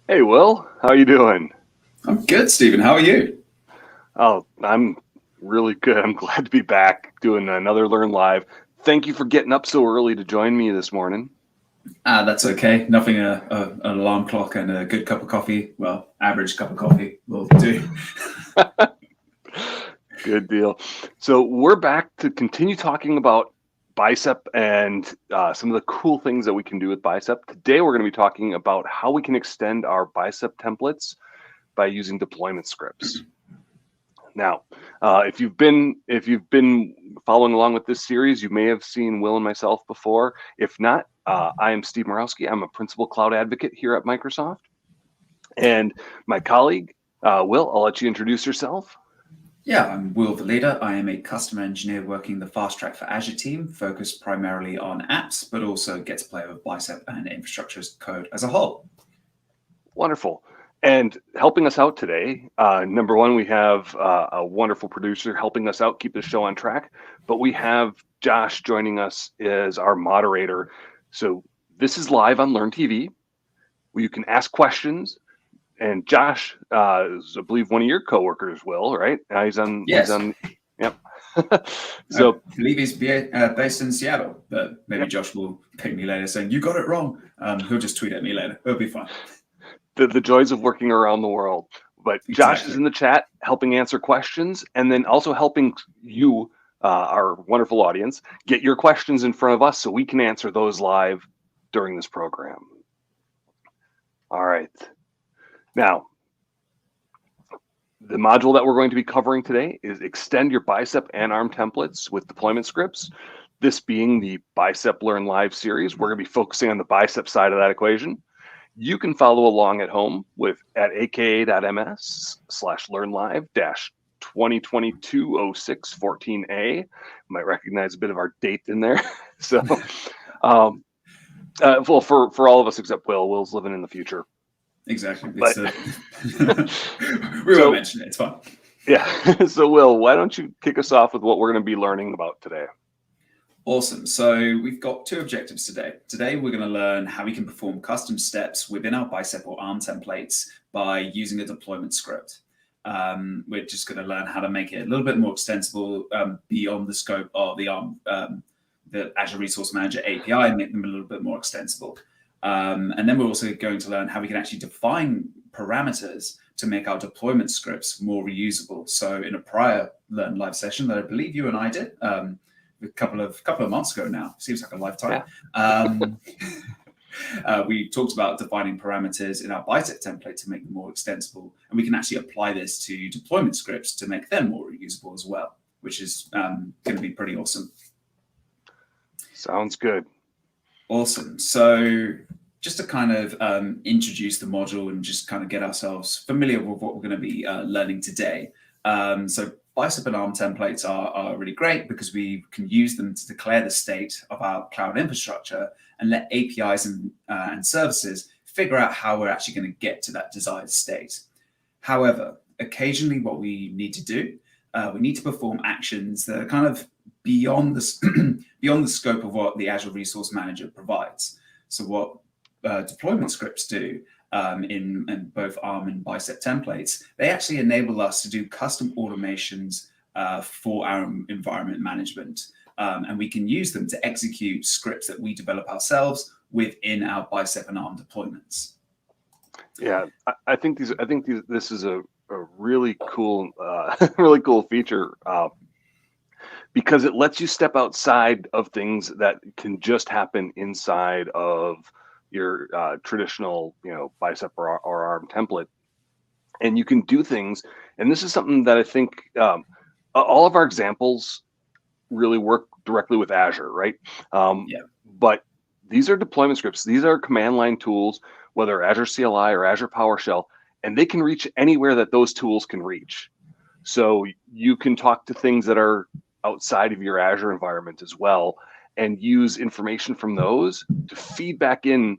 Hey, Will, how you doing? I'm good, Stephen. How are you? Oh, I'm really good. I'm glad to be back doing another Learn Live. Thank you for getting up so early to join me this morning. That's okay. Nothing an alarm clock and a good cup of coffee. Well, average cup of coffee will do. Good deal. So we're back to continue talking about Bicep and some of the cool things that we can do with Bicep. Today, we're going to be talking about how we can extend our Bicep templates by using deployment scripts. Now, if you've been following along with this series, you may have seen Will and myself before. If not, I am Steve Murawski. I'm a principal cloud advocate here at Microsoft, and my colleague Will. I'll let you introduce yourself. Yeah, I'm Will Velida. I am a customer engineer working the FastTrack for Azure team, focused primarily on apps, but also get to play with Bicep and infrastructure as code as a whole. Wonderful. And helping us out today, number one, we have a wonderful producer helping us out, keep the show on track. But we have Josh joining us as our moderator. So this is live on Learn TV, where you can ask questions. And Josh is, I believe, one of your coworkers, Will, right? He's on. He's Yes, on. Yep. I So, believe he's based in Seattle, but maybe yep. Josh will pick me later saying, "You got it wrong." He'll just tweet at me later. It'll be fine. The joys of working around the world. But Josh is Exactly. in the chat helping answer questions and then also helping you, our wonderful audience, get your questions in front of us so we can answer those live during this program. All right. Now, the module that we're going to be covering today is extend your Bicep and ARM templates with deployment scripts. This being the Bicep Learn Live series, we're going to be focusing on the Bicep side of that equation. You can follow along at home with at aka.ms/learnlive-2022-06-14A. You might recognize a bit of our date in there. So, um, well, for all of us except Will. Will's living in the future. Exactly. But We won't so, mention it. It's fine. yeah. So, Will, why don't you kick us off with what we're going to be learning about today? Awesome. So we've got two objectives today. Today, we're going to learn how we can perform custom steps within our Bicep or ARM templates by using a deployment script. We're just going to learn how to make it a little bit more extensible beyond the scope of the ARM, the Azure Resource Manager API, and make them a little bit more extensible. And then we're also going to learn how we can actually define parameters to make our deployment scripts more reusable. So in a prior Learn Live session that I believe you and I did, a couple of months ago now. Seems like a lifetime. We talked about defining parameters in our Bicep template to make them more extensible, and we can actually apply this to deployment scripts to make them more reusable as well, which is going to be pretty awesome. Sounds good. Awesome. So just to kind of introduce the module and just kind of get ourselves familiar with what we're going to be learning today. So Bicep and ARM templates are really great because we can use them to declare the state of our cloud infrastructure and let APIs and services figure out how we're actually going to get to that desired state. However, occasionally what we need to do, we need to perform actions that are kind of beyond the, beyond the scope of what the Azure Resource Manager provides. So what deployment scripts do in both ARM and Bicep templates, they actually enable us to do custom automations for our environment management. And we can use them to execute scripts that we develop ourselves within our Bicep and ARM deployments. Yeah, I think this is a really cool, really cool feature because it lets you step outside of things that can just happen inside of your traditional, Bicep or ARM template, and you can do things. And this is something that I think all of our examples really work directly with Azure, right? Yeah. But these are deployment scripts. These are command line tools, whether Azure CLI or Azure PowerShell, and they can reach anywhere that those tools can reach. So you can talk to things that are outside of your Azure environment as well, and use information from those to feed back in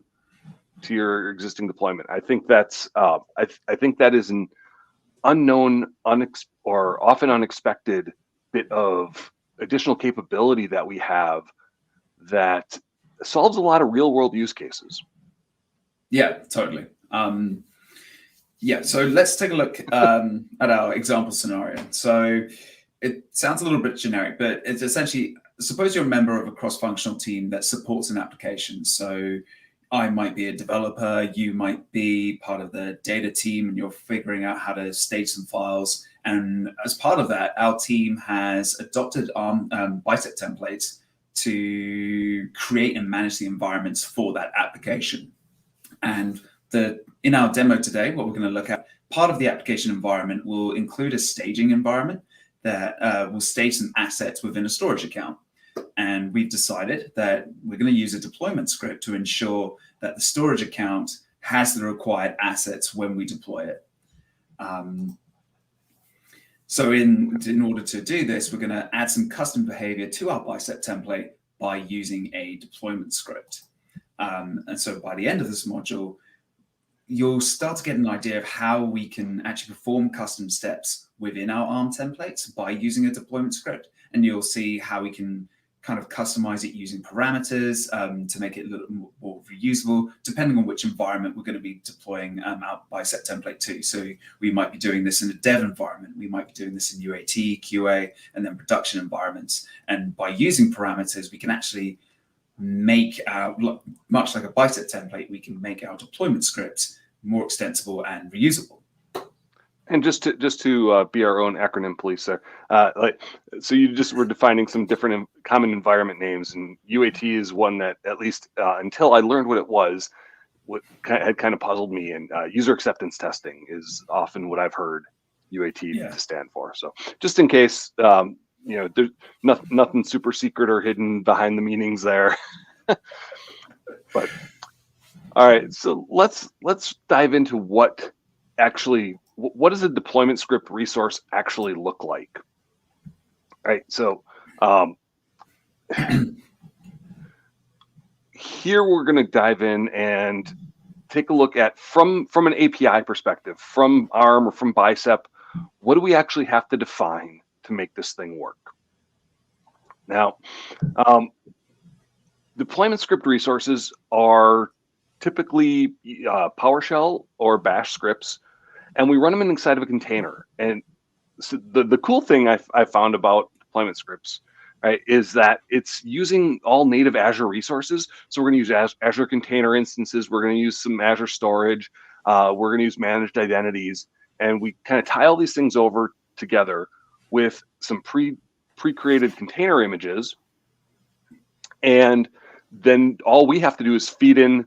to your existing deployment. I think that's I think that is an unknown, or often unexpected bit of additional capability that we have that solves a lot of real world use cases. Yeah, totally. Yeah, so let's take a look at our example scenario. So it sounds a little bit generic, but it's essentially, suppose you're a member of a cross-functional team that supports an application. So I might be a developer, you might be part of the data team, and you're figuring out how to stage some files. And as part of that, our team has adopted Bicep templates to create and manage the environments for that application. And in our demo today, what we're going to look at, part of the application environment will include a staging environment that will stage some assets within a storage account. And we've decided that we're going to use a deployment script to ensure that the storage account has the required assets when we deploy it. So in order to do this, we're going to add some custom behavior to our Bicep template by using a deployment script. And so by the end of this module, you'll start to get an idea of how we can actually perform custom steps within our ARM templates by using a deployment script. And you'll see how we can kind of customize it using parameters to make it a little more reusable, depending on which environment we're going to be deploying our Bicep template to. So we might be doing this in a dev environment. We might be doing this in UAT, QA, and then production environments. And by using parameters, we can actually make our, much like a Bicep template, we can make our deployment scripts more extensible and reusable. And just to be our own acronym police there, so you just were defining some different common environment names, and UAT is one that, at least until I learned what it was, what had kind of puzzled me. And user acceptance testing is often what I've heard UAT to stand for. So just in case, there's nothing super secret or hidden behind the meanings there. But all right, so let's dive into what does a deployment script resource actually look like? All right, so here we're going to dive in and take a look at, from an API perspective, from ARM or from Bicep, what do we actually have to define to make this thing work? Now, deployment script resources are typically PowerShell or Bash scripts, and we run them inside of a container. And so the cool thing I found about deployment scripts, right, is that it's using all native Azure resources. So we're going to use Azure container instances. We're going to use some Azure storage. We're going to use managed identities. And we kind of tie all these things over together with some pre-created container images. And then all we have to do is feed in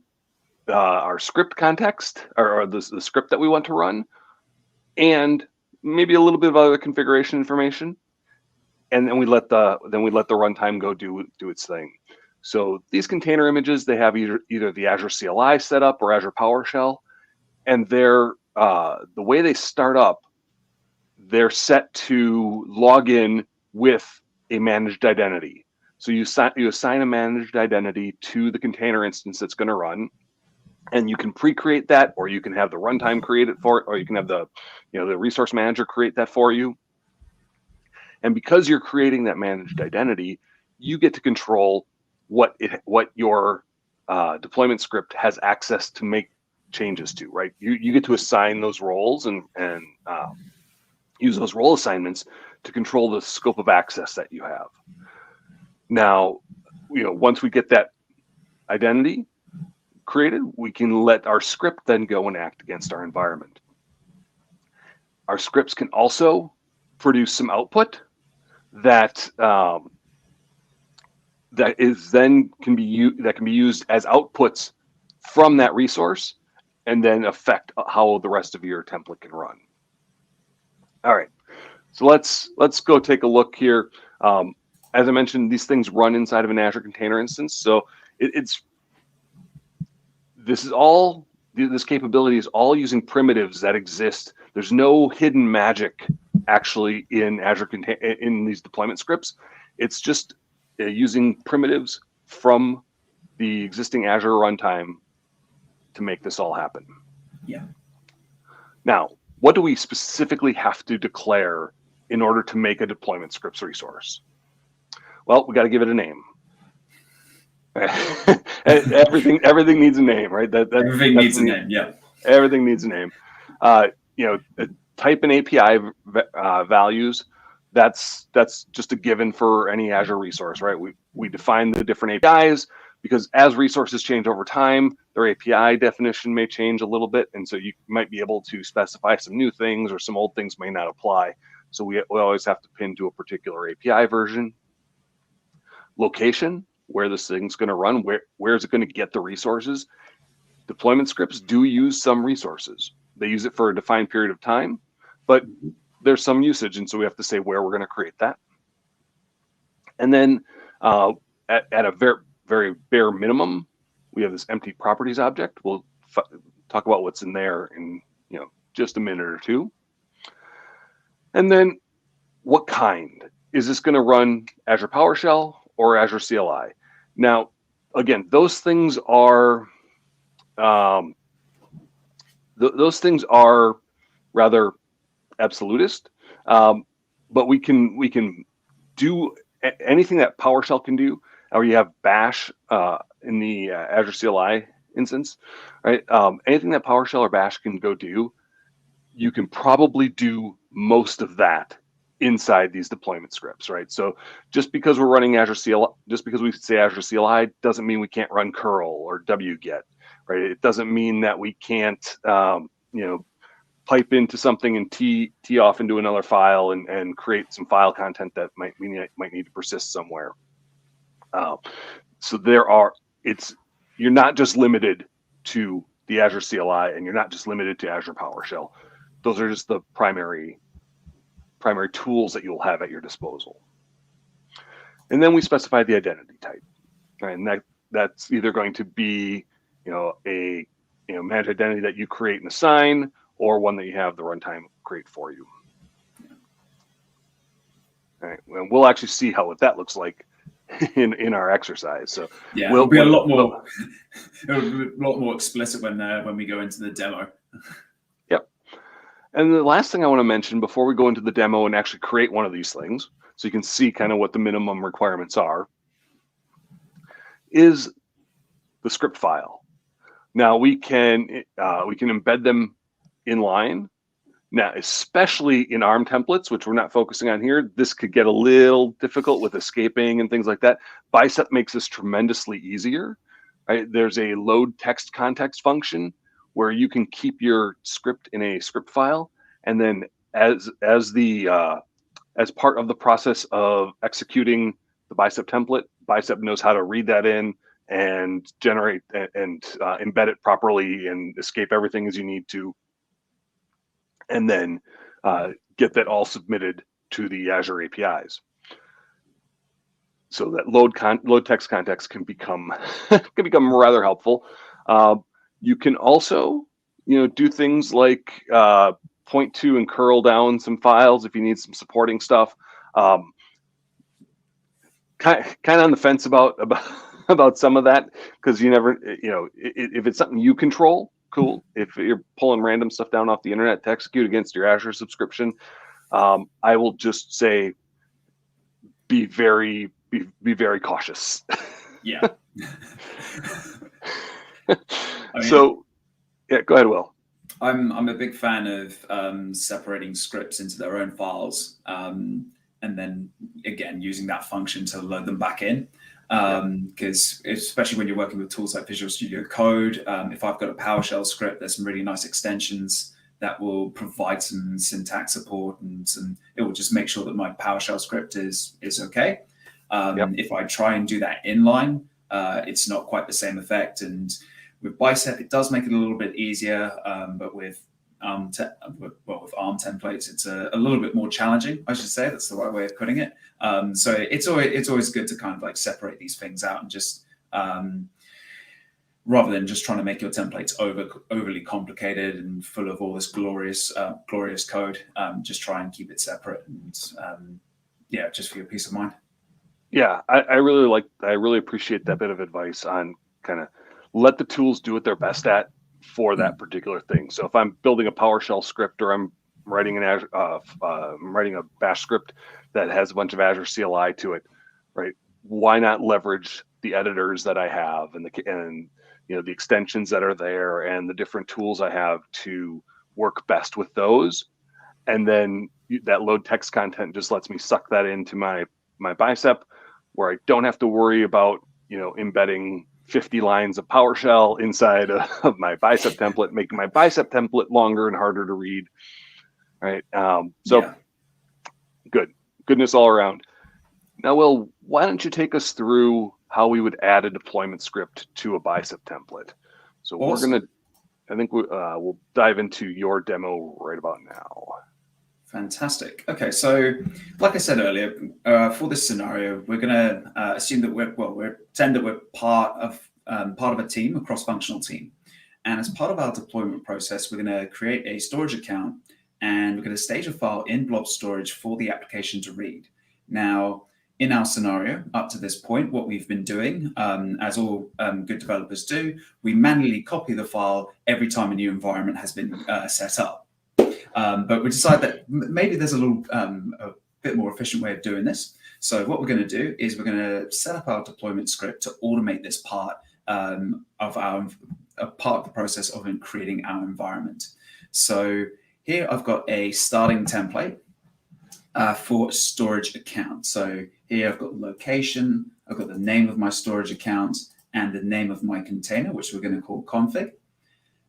our script context, or the script that we want to run, and maybe a little bit of other configuration information, and then we let the runtime go do its thing. So these container images, they have either the Azure CLI set up or Azure PowerShell, and they're the way they start up, they're set to log in with a managed identity. So you assign a managed identity to the container instance that's going to run, and you can pre-create that, or you can have the runtime create it for it, or you can have the resource manager create that for you. And because you're creating that managed identity, you get to control what your deployment script has access to make changes to, right? You get to assign those roles and use those role assignments to control the scope of access that you have. Now, once we get that identity created, we can let our script then go and act against our environment. Our scripts can also produce some output that can be used as outputs from that resource, and then affect how the rest of your template can run. All right, so let's go take a look here. As I mentioned, these things run inside of an Azure container instance, so this capability is all using primitives that exist. There's no hidden magic actually in Azure in these deployment scripts. It's just using primitives from the existing Azure runtime to make this all happen. Yeah. Now, what do we specifically have to declare in order to make a deployment scripts resource? Well, we got to give it a name. everything needs a name, right? Everything needs a name. Yeah. Everything needs a name. Type and API values. That's just a given for any Azure resource, right? We define the different APIs because as resources change over time, their API definition may change a little bit, and so you might be able to specify some new things, or some old things may not apply. So we always have to pin to a particular API version. Location, where this thing's going to run, where is it going to get the resources? Deployment scripts do use some resources. They use it for a defined period of time, but there's some usage, and so we have to say where we're going to create that. And then at a very, very bare minimum, we have this empty properties object. We'll talk about what's in there in just a minute or two. And then what kind? Is this going to run Azure PowerShell or Azure CLI? Now, again, those things are rather absolutist, but we can do anything that PowerShell can do, or you have Bash in the Azure CLI instance, right? Anything that PowerShell or Bash can go do, you can probably do most of that inside these deployment scripts, right? So just because we're running Azure CLI, just because we say Azure CLI, doesn't mean we can't run curl or wget, right? It doesn't mean that we can't, pipe into something and tee off into another file and create some file content that might need to persist somewhere. So you're not just limited to the Azure CLI, and you're not just limited to Azure PowerShell. Those are just the primary tools that you'll have at your disposal. And then we specify the identity type, right? And that's either going to be a managed identity that you create and assign, or one that you have the runtime create for you. All right, and we'll actually see what that looks like in our exercise. So yeah, it'll be a lot more explicit when we go into the demo. Yep. And the last thing I want to mention before we go into the demo and actually create one of these things, so you can see kind of what the minimum requirements are, is the script file. Now we can embed them in line. Now, especially in ARM templates, which we're not focusing on here, this could get a little difficult with escaping and things like that. Bicep makes this tremendously easier. Right? There's a load text context function where you can keep your script in a script file, and then as part of the process of executing the Bicep template, Bicep knows how to read that in and generate and embed it properly and escape everything as you need to, and then get that all submitted to the Azure APIs. So that load text context can become rather helpful. You can also do things like point to and curl down some files if you need some supporting stuff. Kind of on the fence about some of that, because you never, if it's something you control, cool. If you're pulling random stuff down off the internet to execute against your Azure subscription, I will just say be very cautious. Yeah. So yeah, go ahead, Will. I'm a big fan of separating scripts into their own files, and then again using that function to load them back in. Because especially when you're working with tools like Visual Studio Code, if I've got a PowerShell script, there's some really nice extensions that will provide some syntax support, and it will just make sure that my PowerShell script is okay. If I try and do that inline, it's not quite the same effect. And with Bicep, it does make it a little bit easier, but with ARM templates, it's a little bit more challenging, I should say. That's the right way of putting it. So it's always good to kind of like separate these things out, and just rather than just trying to make your templates overly complicated and full of all this glorious code, just try and keep it separate, and just for your peace of mind. Yeah, I really appreciate that bit of advice on kind of let the tools do what they're best at for that particular thing. So if I'm building a PowerShell script, or I'm writing writing a Bash script that has a bunch of Azure CLI to it, right? Why not leverage the editors that I have and the extensions that are there and the different tools I have to work best with those. And then that load text content just lets me suck that into my Bicep, where I don't have to worry about, embedding 50 lines of PowerShell inside of my Bicep template, making my Bicep template longer and harder to read. Right. Goodness all around. Now, Will, why don't you take us through how we would add a deployment script to a Bicep template? So awesome. we'll dive into your demo right about now. Fantastic. Okay, so like I said earlier, for this scenario, we're going to assume that we're part of a team, a cross-functional team, and as part of our deployment process, we're going to create a storage account, and we're going to stage a file in blob storage for the application to read. Now, in our scenario, up to this point, what we've been doing, as all good developers do, we manually copy the file every time a new environment has been set up. But we decided that maybe there's a bit more efficient way of doing this. So what we're going to do is we're going to set up our deployment script to automate this part of the process of creating our environment. So here I've got a starting template for storage account. So here I've got the location, I've got the name of my storage account, and the name of my container, which we're going to call config.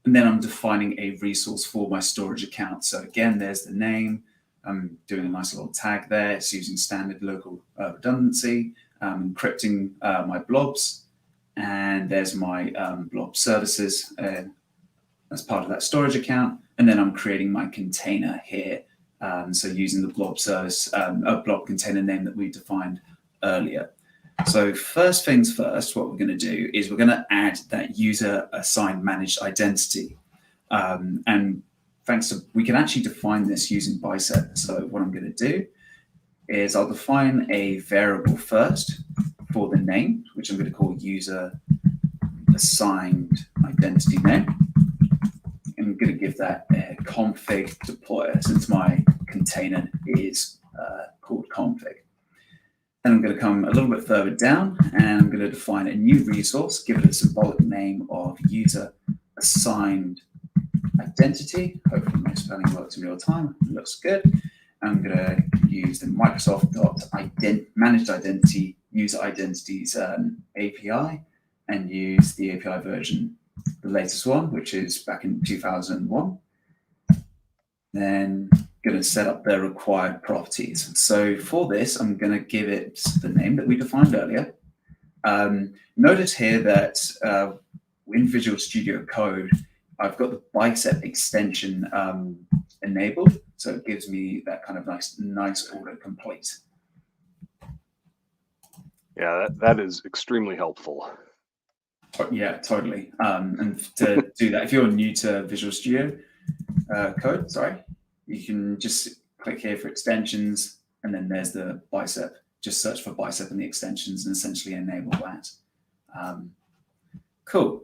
And then I'm defining a resource for my storage account. So again, there's the name. I'm doing a nice little tag there. It's using standard local redundancy, encrypting my blobs. And there's my blob services as part of that storage account. And then I'm creating my container here. So using the blob service, a blob container name that we defined earlier. So first things first, what we're going to do is we're going to add that user assigned managed identity. And we can actually define this using Bicep. So what I'm going to do is I'll define a variable first for the name, which I'm going to call user assigned identity name. I'm going to give that a config deployer since my container is called config. Then I'm going to come a little bit further down and I'm going to define a new resource, give it a symbolic name of user assigned identity. Hopefully my spelling works in real time. It looks good. I'm going to use the Microsoft.managed identity user identities API and use the API version, the latest one, which is back in 2001. Then going to set up the required properties. So for this, I'm going to give it the name that we defined earlier. Notice here that in Visual Studio Code, I've got the Bicep extension enabled. So it gives me that kind of nice autocomplete. Yeah, that is extremely helpful. Yeah, totally. And to do that, if you're new to Visual Studio Code, you can just click here for extensions, and then there's the Bicep. Just search for Bicep in the extensions and essentially enable that. Cool.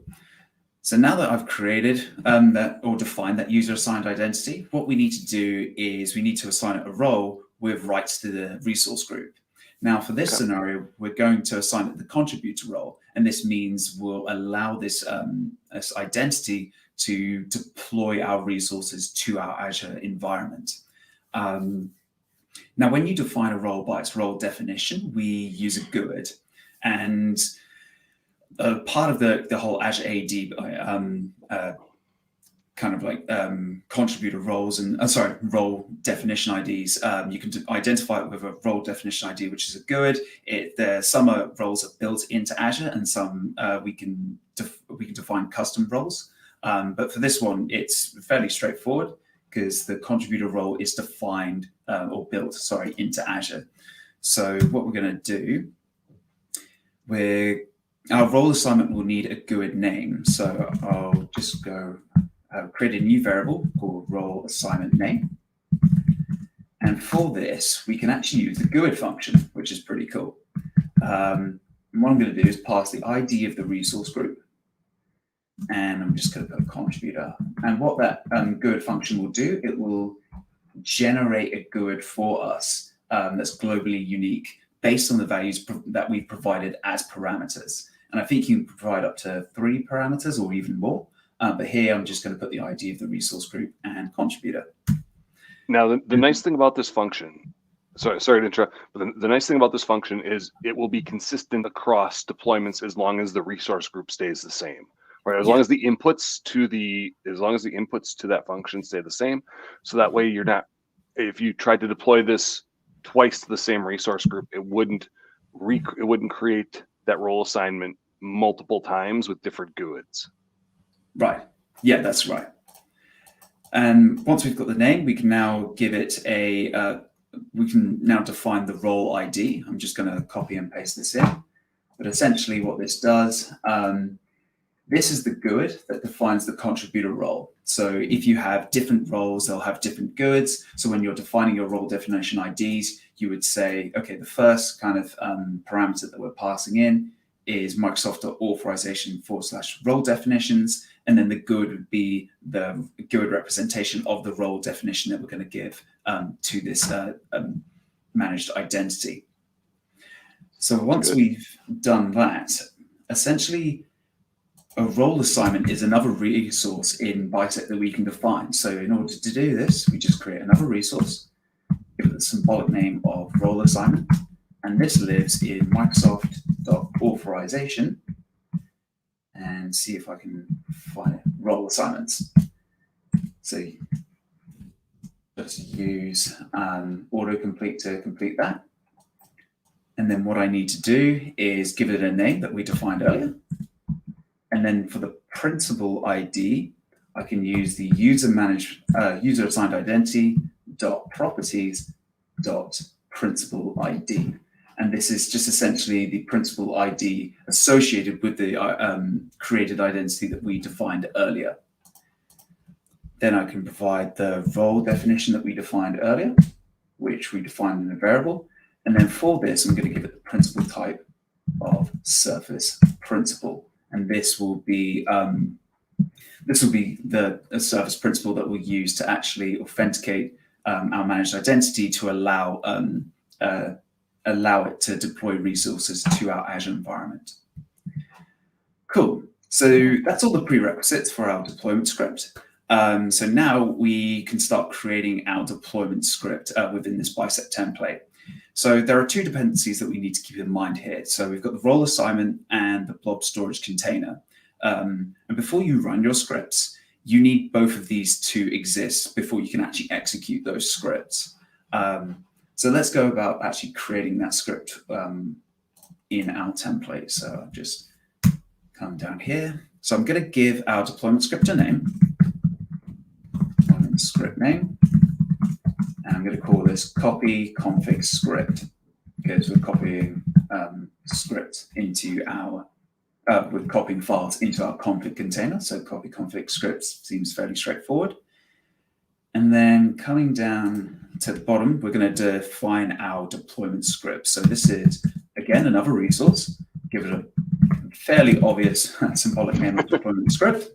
So now that I've created defined that user assigned identity, what we need to do is we need to assign it a role with rights to the resource group. Now, for this scenario, we're going to assign it the contributor role, and this means we'll allow this identity to deploy our resources to our Azure environment. Now, when you define a role by its role definition, we use a GUID, and part of the whole Azure AD contributor roles and role definition IDs. You can identify it with a role definition ID, which is a GUID. Some roles are built into Azure, and some we can define custom roles. But for this one, it's fairly straightforward because the contributor role is defined or built, into Azure. So what we're going to do, our role assignment will need a GUID name. So I'll just go create a new variable called role assignment name. And for this, we can actually use the GUID function, which is pretty cool. And what I'm going to do is pass the ID of the resource group. And I'm just going to put a contributor. And what that GUID function will do, it will generate a GUID for us that's globally unique based on the values that we've provided as parameters. And I think you can provide up to 3 parameters or even more. But here I'm just going to put the ID of the resource group and contributor. Now, the nice thing about this function, sorry to interrupt, but the nice thing about this function is it will be consistent across deployments as long as the resource group stays the same. Right, as long as the inputs to that function stay the same, so that way you're not, if you tried to deploy this twice to the same resource group, it wouldn't create that role assignment multiple times with different GUIDs. Right. Yeah, that's right. And once we've got the name, we can now give it we can now define the role ID. I'm just going to copy and paste this in. But essentially what this does, this is the GUID that defines the contributor role. So if you have different roles, they'll have different GUIDs. So when you're defining your role definition IDs, you would say, okay, the first kind of parameter that we're passing in is Microsoft.authorization/role definitions. And then the GUID would be the GUID representation of the role definition that we're going to give to this managed identity. So once we've done that, essentially, a role assignment is another resource in Bicep that we can define. So in order to do this, we just create another resource, give it the symbolic name of role assignment, and this lives in Microsoft.authorization, and see if I can find role assignments. So just use autocomplete to complete that. And then what I need to do is give it a name that we defined earlier. And then for the principal ID, I can use the user assigned identity .properties .principal ID. And this is just essentially the principal ID associated with the created identity that we defined earlier. Then I can provide the role definition that we defined earlier, which we defined in a variable. And then for this, I'm going to give it the principal type of surface principal. And this will be the service principal that we'll use to actually authenticate our managed identity to allow it to deploy resources to our Azure environment. Cool. So that's all the prerequisites for our deployment script. So now we can start creating our deployment script within this Bicep template. So there are two dependencies that we need to keep in mind here. So we've got the role assignment and the blob storage container. And before you run your scripts, you need both of these to exist before you can actually execute those scripts. So let's go about actually creating that script in our template. So I'll just come down here. So I'm going to give our deployment script a name. Script name. And I'm going to call this copy config script because we're copying script into our, we're copying files into our config container. So copy config scripts seems fairly straightforward. And then coming down to the bottom, we're going to define our deployment script. So this is, again, another resource. Give it a fairly obvious symbolic name of deployment script.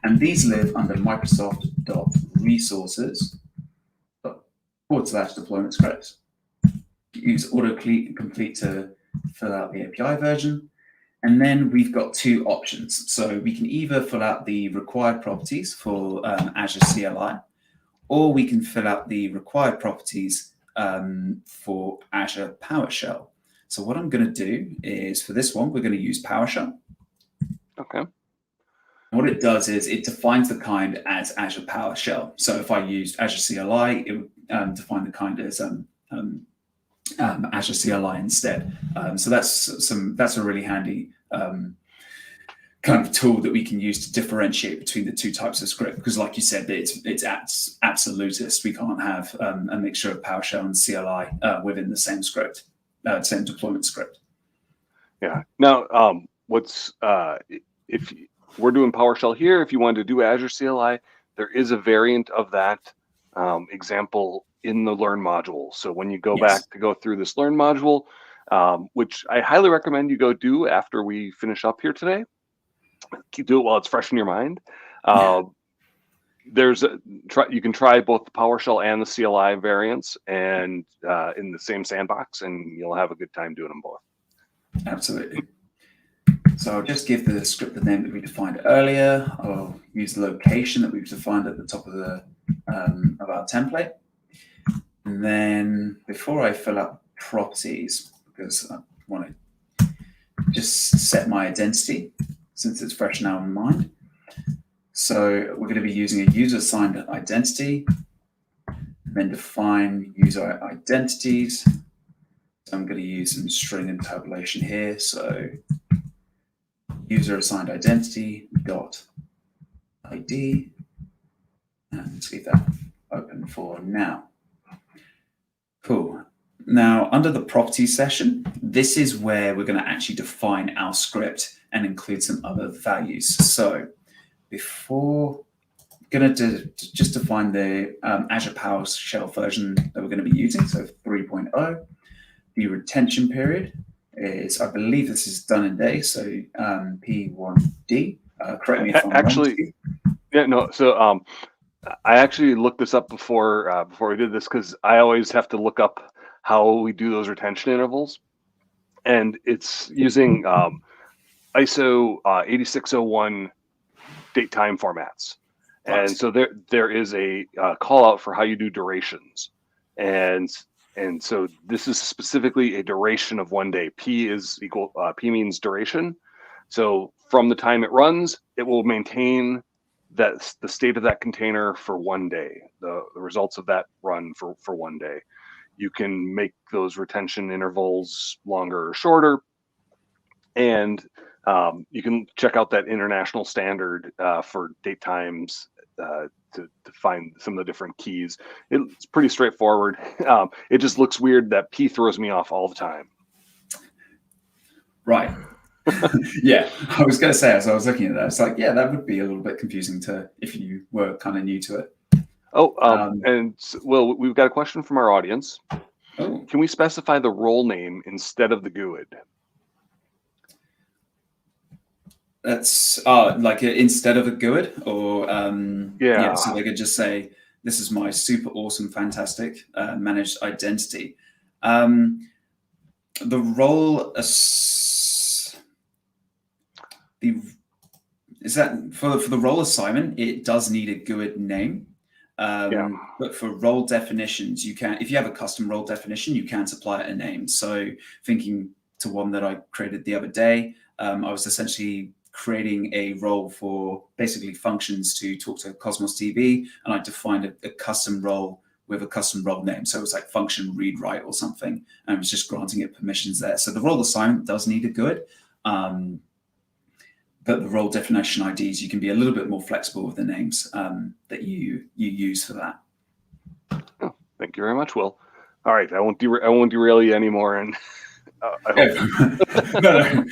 And these live under Microsoft.resources/deployment scripts. Use autocomplete to fill out the API version. And then we've got two options. So we can either fill out the required properties for Azure CLI, or we can fill out the required properties for Azure PowerShell. So what I'm going to do is, for this one, we're going to use PowerShell. Okay. What it does is it defines the kind as Azure PowerShell. So if I used Azure CLI, it would define the kind as Azure CLI instead. So that's a really handy kind of tool that we can use to differentiate between the two types of script. Because like you said, it's absolutist. We can't have a mixture of PowerShell and CLI within the same script, same deployment script. Yeah. Now, if we're doing PowerShell here, if you wanted to do Azure CLI, there is a variant of that example in the Learn module. So when you go back to go through this Learn module, which I highly recommend you go do after we finish up here today, do it while it's fresh in your mind. You can try both the PowerShell and the CLI variants and in the same sandbox, and you'll have a good time doing them both. Absolutely. So I'll just give the script the name that we defined earlier. I'll use the location that we've defined at the top of the of our template. And then before I fill up properties, because I want to just set my identity since it's fresh now in mind. So we're going to be using a user-assigned identity, and then define user identities. So I'm going to use some string interpolation here. So user-assigned identity dot ID, and let's leave that open for now. Cool. Now, under the properties session, this is where we're going to actually define our script and include some other values. So before, going to just define the Azure PowerShell version that we're going to be using, so 3.0. The retention period is, I believe this is done in days, so P1D. Correct me if I'm actually wrong. Yeah, no. So I actually looked this up before we did this, because I always have to look up how we do those retention intervals, and it's using ISO 8601 date time formats. And so there is a call out for how you do durations, and so this is specifically a duration of 1 day. P means duration. So from the time it runs, it will maintain the state of that container for 1 day, the results of that run for 1 day. You can make those retention intervals longer or shorter, and you can check out that international standard for date times to find some of the different keys. It's pretty straightforward. It just looks weird that P throws me off all the time. Right. Yeah, I was going to say, as I was looking at that, it's like, yeah, that would be a little bit confusing if you were kind of new to it. Oh, and well, we've got a question from our audience. Oh. Can we specify the role name instead of the GUID? That's like instead of a GUID, or yeah, so they could just say, this is my super awesome, fantastic managed identity. The role is that for the role assignment, it does need a GUID name. But for role definitions, you can, if you have a custom role definition, you can supply it a name. So thinking to one that I created the other day, I was essentially creating a role for basically functions to talk to Cosmos DB, and I defined a custom role with a custom role name. So it was like function read write or something, and I was just granting it permissions there. So the role assignment does need a GUID. But the role definition IDs, you can be a little bit more flexible with the names that you use for that. Oh, thank you very much, Will. All right, I won't derail you anymore, and no,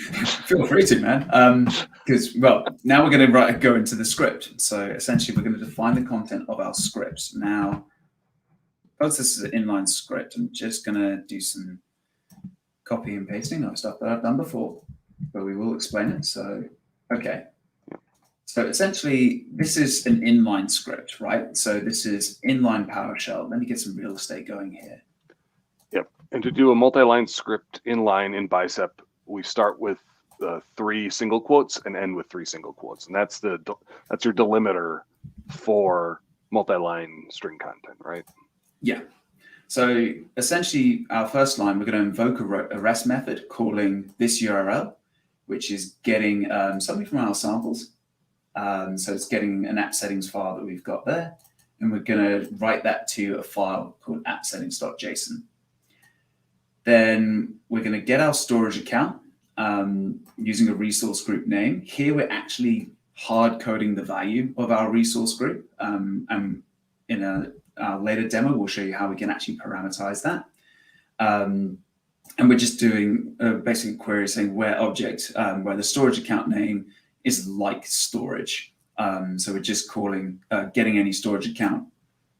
feel free to, man. Because well, now we're going to go into the script. So essentially, we're going to define the content of our script. Now, because this is an inline script, I'm just going to do some copy and pasting of stuff that I've done before, but we will explain it. So. Okay, so essentially this is an inline script, right? So this is inline PowerShell. Let me get some real estate going here. Yep, and to do a multi-line script inline in Bicep, we start with 3 single quotes and end with 3 single quotes, and that's your delimiter for multi-line string content, right? Yeah. So essentially, our first line, we're going to invoke a REST method calling this URL, which is getting something from our samples. So it's getting an app settings file that we've got there. And we're going to write that to a file called app-settings.json. Then we're going to get our storage account using a resource group name. Here we're actually hard coding the value of our resource group. And in our later demo, we'll show you how we can actually parameterize that. And we're just doing basically a query saying where object, where the storage account name is like storage. So we're just calling, getting any storage account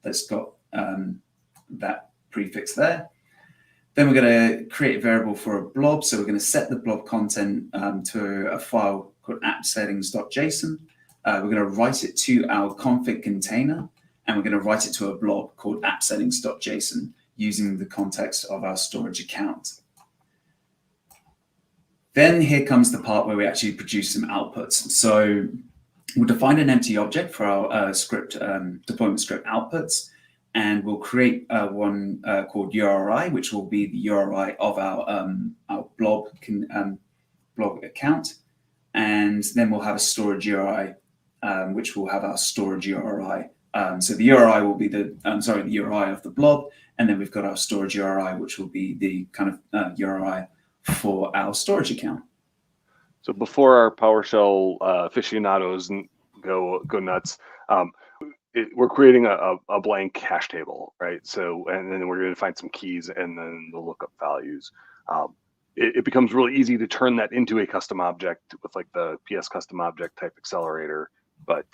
that's got that prefix there. Then we're going to create a variable for a blob. So we're going to set the blob content to a file called app-settings.json. We're going to write it to our config container, and we're going to write it to a blob called app-settings.json using the context of our storage account. Then here comes the part where we actually produce some outputs. So we'll define an empty object for our deployment script outputs, and we'll create one called URI, which will be the URI of our blob account. And then we'll have a storage URI, which will have our storage URI. So the URI will be the URI of the blob, and then we've got our storage URI, which will be the kind of URI for our storage account. So before our PowerShell aficionados go nuts, we're creating a blank hash table, right? So, and then we're going to find some keys and then the lookup values. It becomes really easy to turn that into a custom object with like the PS custom object type accelerator. But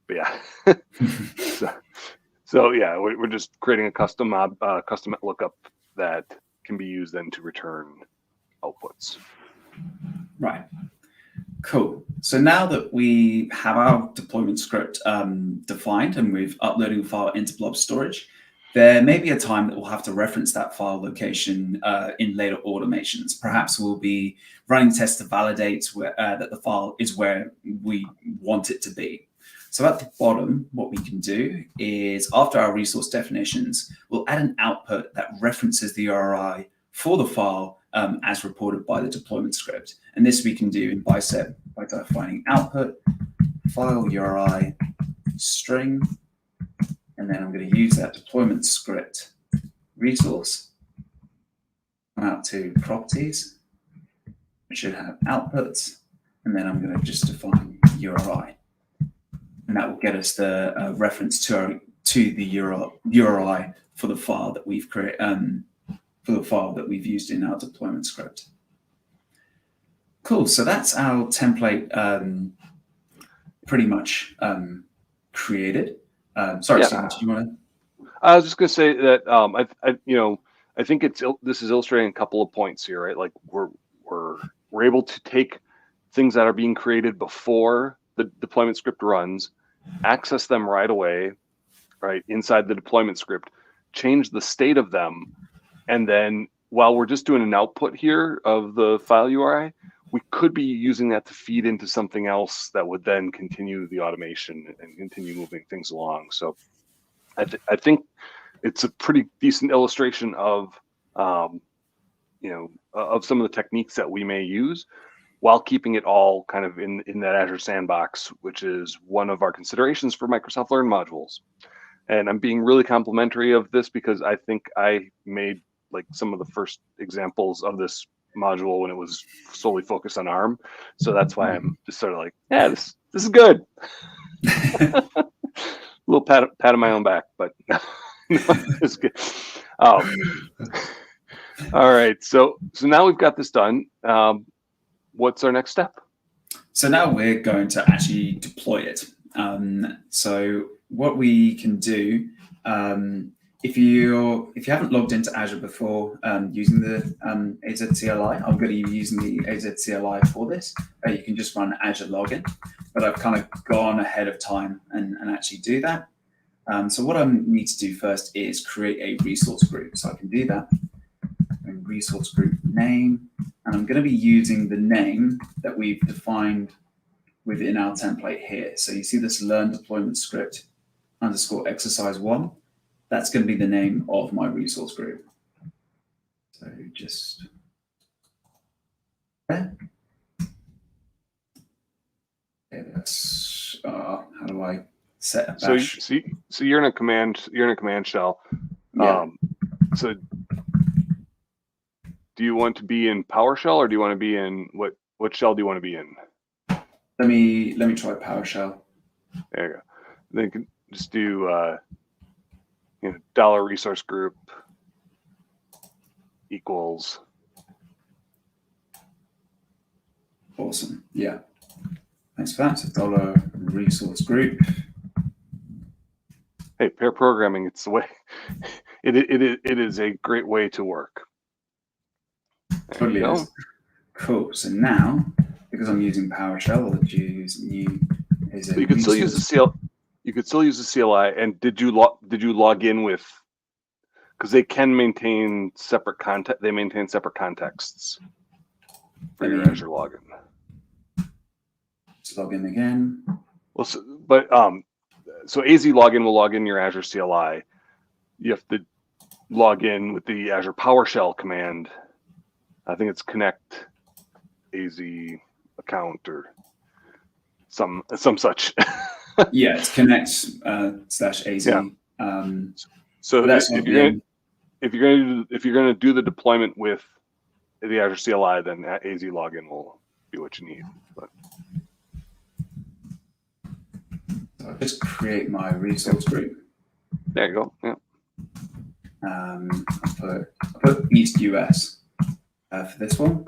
yeah, so yeah, we're just creating a custom lookup that can be used then to return outputs. Right. Cool. So now that we have our deployment script defined and we've uploaded a file into blob storage, there may be a time that we'll have to reference that file location in later automations. Perhaps we'll be running tests to validate that the file is where we want it to be. So at the bottom, what we can do is, after our resource definitions, we'll add an output that references the URI for the file as reported by the deployment script. And this we can do in Bicep by defining output, file URI, string, and then I'm going to use that deployment script resource. Come out to properties. It should have outputs, and then I'm going to just define URI. And that will get us the reference to the URI for the file that we've created, for the file that we've used in our deployment script. Cool. So that's our template pretty much created. Sorry, Steve, do you want to? I was just going to say that I think this is illustrating a couple of points here, right? Like we're able to take things that are being created before the deployment script runs, access them right away, right, inside the deployment script, change the state of them, and then while we're just doing an output here of the file URI, we could be using that to feed into something else that would then continue the automation and continue moving things along. So I think it's a pretty decent illustration of of some of the techniques that we may use, while keeping it all kind of in that Azure sandbox, which is one of our considerations for Microsoft Learn modules. And I'm being really complimentary of this because I think I made like some of the first examples of this module when it was solely focused on ARM. So that's why I'm just sort of like, yeah, this is good. A little pat on my own back, but no, it's good. All right, so now we've got this done. What's our next step? So now we're going to actually deploy it. So what we can do, if you haven't logged into Azure before using the AZ CLI, I'm going to be using the AZ CLI for this. You can just run Azure login, but I've kind of gone ahead of time and actually do that. So what I need to do first is create a resource group. So I can do that. Resource group name, and I'm going to be using the name that we've defined within our template here. So you see this learn deployment script _ exercise 1. That's going to be the name of my resource group. So just there. Okay, that's how do I set a bash? So you're in a command shell. Yeah. So do you want to be in PowerShell, or do you want to be in what shell do you want to be in? Let me try PowerShell. There you go. Then you can just do dollar resource group equals. Awesome. Yeah. Thanks for that. So dollar resource group. Hey, pair programming, it's the way it is a great way to work. Totally is. Cool. So now, because I'm using PowerShell, I'll use new. So you could still use the CLI. You could still use the CLI. And did you log in with? Because they can maintain separate content. They maintain separate contexts. for your Azure login. Let's log in again. Well, so AZ login will log in your Azure CLI. You have to log in with the Azure PowerShell command. I think it's connect AZ account or some such. Yeah, it's connect /AZ. Yeah. So if you're gonna do the deployment with the Azure CLI, then AZ login will be what you need. But so I'll just create my resource group. there you go. Yeah. I'll put East US for this one.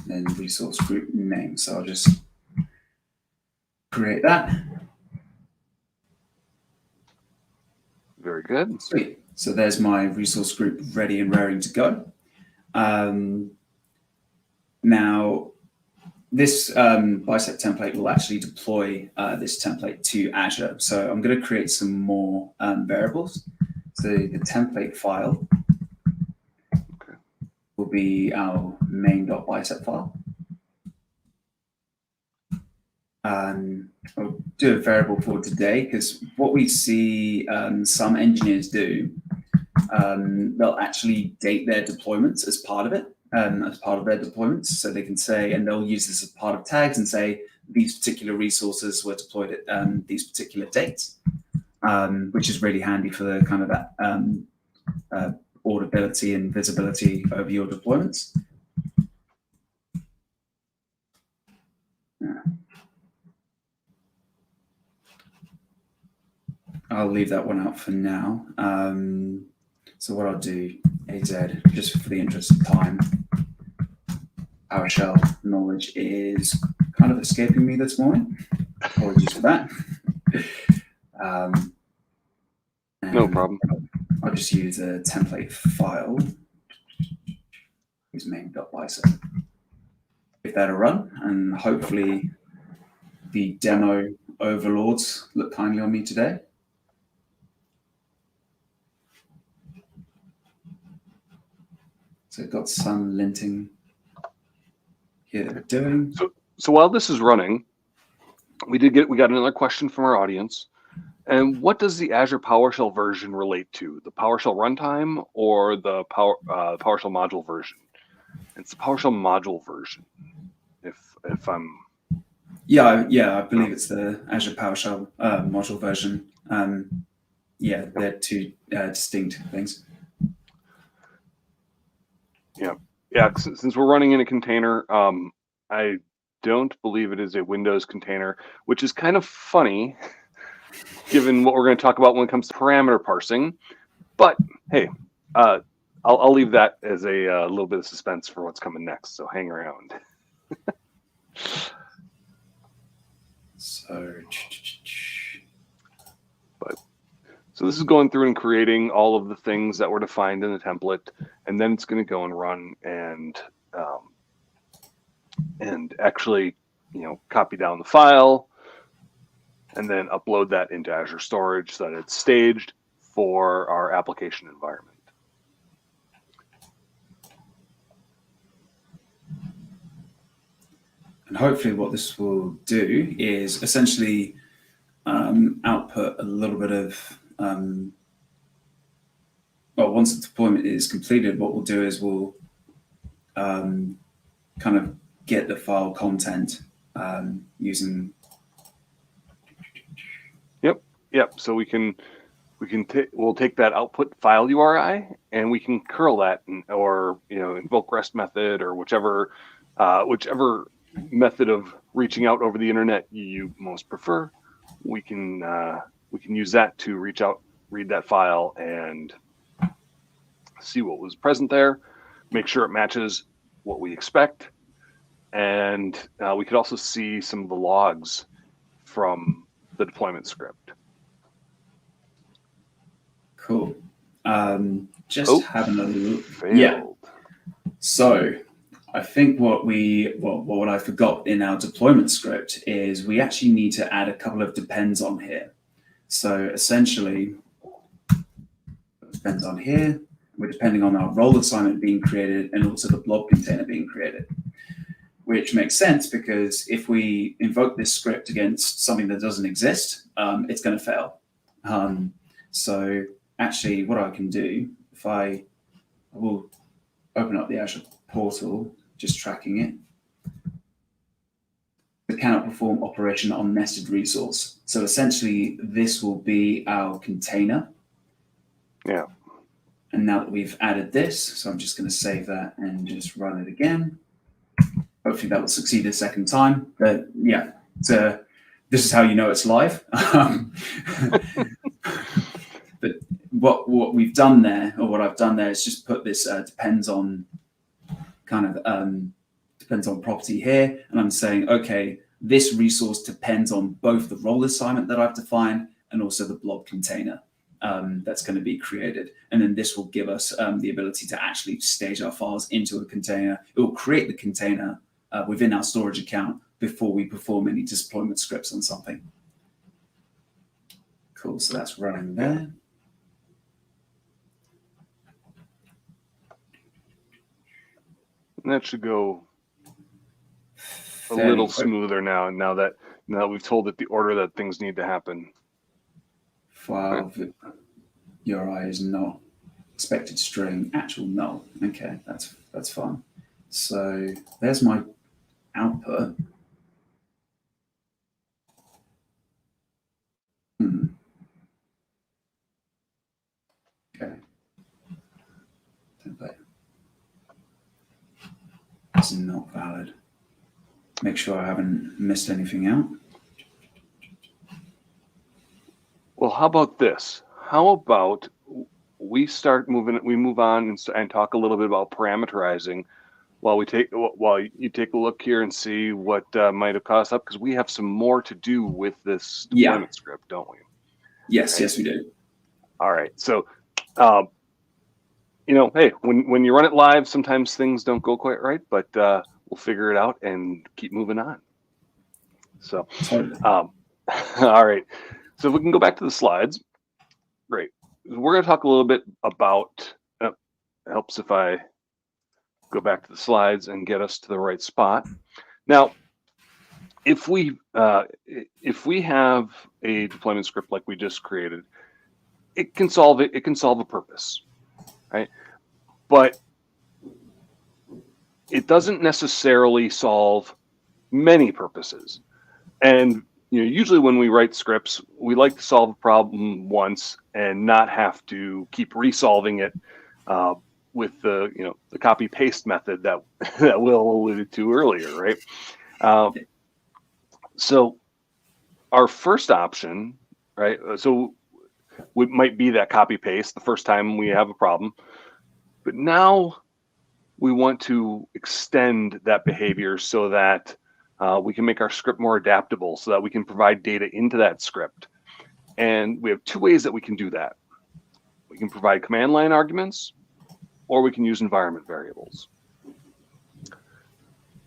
Then resource group name. So I'll just create that. Very good. Sweet. So there's my resource group ready and raring to go. Now, this Bicep template will actually deploy this template to Azure. So I'm going to create some more variables. So the template file will be our main.bicep file. I'll do a variable for today because what we see some engineers do, they'll actually date their deployments as part of it, as part of their deployments. So they can say, and they'll use this as part of tags and say, these particular resources were deployed at these particular dates, which is really handy for the kind of that auditability and visibility of your deployments. I'll leave that one out for now. So what I'll do, AZ, just for the interest of time, PowerShell knowledge is kind of escaping me this morning. Apologies for that. No problem. I'll just use a template file. Use main.bicep. Give that a run, and hopefully the demo overlords look kindly on me today. So I've got some linting here that we're doing. So while this is running, we got another question from our audience. And what does the Azure PowerShell version relate to? The PowerShell runtime or the PowerShell module version? It's the PowerShell module version. If I'm yeah, I believe it's the Azure PowerShell module version. Yeah, they're two distinct things. Yeah. Since we're running in a container, I don't believe it is a Windows container, which is kind of funny, given what we're going to talk about when it comes to parameter parsing. But hey, I'll leave that as a little bit of suspense for what's coming next. So hang around. So this is going through and creating all of the things that were defined in the template, and then it's going to go and run and actually, copy down the file, and then upload that into Azure Storage so that it's staged for our application environment. And hopefully what this will do is essentially output a little bit of, well, once the deployment is completed, what we'll do is we'll kind of get the file content using. Yep. So we'll take that output file URI and we can curl that or invoke REST method or whichever method of reaching out over the internet you most prefer. We can use that to reach out, read that file, and see what was present there, make sure it matches what we expect, and we could also see some of the logs from the deployment script. Cool. Just having a look. Yeah. So I think what I forgot in our deployment script is we actually need to add a couple of depends on here. So essentially, depends on here, we're depending on our role assignment being created and also the blob container being created, which makes sense because if we invoke this script against something that doesn't exist, it's going to fail. So actually what I can do, if I will open up the Azure portal, just tracking it, it cannot perform operation on nested resource. So essentially this will be our container. Yeah. And now that we've added this, so I'm just going to save that and just run it again. Hopefully that will succeed a second time. But yeah, so this is how you know it's live. But what we've done there, or what I've done there, is just put this depends on property here, and I'm saying, okay, this resource depends on both the role assignment that I've defined and also the blob container that's going to be created. And then this will give us the ability to actually stage our files into a container. It will create the container within our storage account before we perform any deployment scripts on something. Cool, so that's running there. And that should go a little smoother now that we've told it the order that things need to happen. File URI is not expected string, actual null. Okay, that's fine. So there's my output. Okay. Template. It's not valid. Make sure I haven't missed anything out. Well, how about this? How about we move on and talk a little bit about parameterizing while you take a look here and see what might have caused up, because we have some more to do with this deployment script, don't we? Yes, right? Yes, we do. All right. So, hey, when you run it live, sometimes things don't go quite right, but we'll figure it out and keep moving on. So, all right. So if we can go back to the slides, great. We're going to talk a little bit about, it helps if I go back to the slides and get us to the right spot. Now, if we have a deployment script like we just created, it can solve a purpose, right? But it doesn't necessarily solve many purposes. And usually when we write scripts, we like to solve a problem once and not have to keep resolving it with the copy paste method that Will alluded to earlier, right? So our first option, right? So it might be that copy paste the first time we have a problem, but now we want to extend that behavior so that we can make our script more adaptable, so that we can provide data into that script. And we have two ways that we can do that. We can provide command line arguments, or we can use environment variables.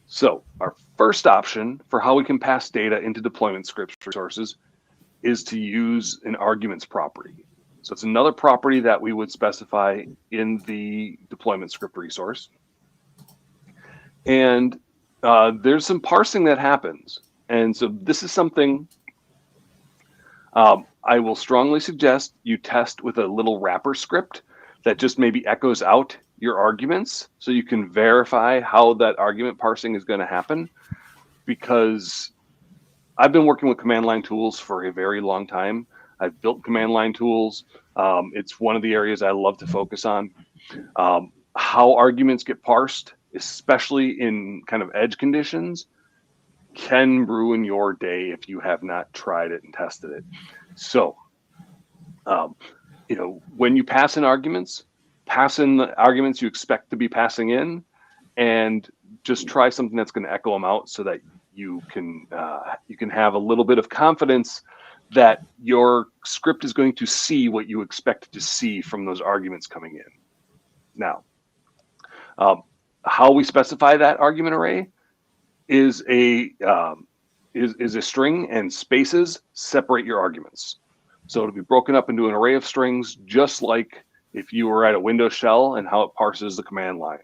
So our first option for how we can pass data into deployment scripts resources is to use an arguments property. So it's another property that we would specify in the deployment script resource. And there's some parsing that happens. And so this is something I will strongly suggest you test with a little wrapper script that just maybe echoes out your arguments so you can verify how that argument parsing is going to happen. Because I've been working with command line tools for a very long time. I've built command line tools. It's one of the areas I love to focus on. How arguments get parsed, especially in kind of edge conditions, can ruin your day if you have not tried it and tested it. So, when you pass in arguments, pass in the arguments you expect to be passing in, and just try something that's going to echo them out so that you can have a little bit of confidence that your script is going to see what you expect to see from those arguments coming in. Now, how we specify that argument array is a string, and spaces separate your arguments. So it'll be broken up into an array of strings, just like if you were at a Windows shell and how it parses the command line.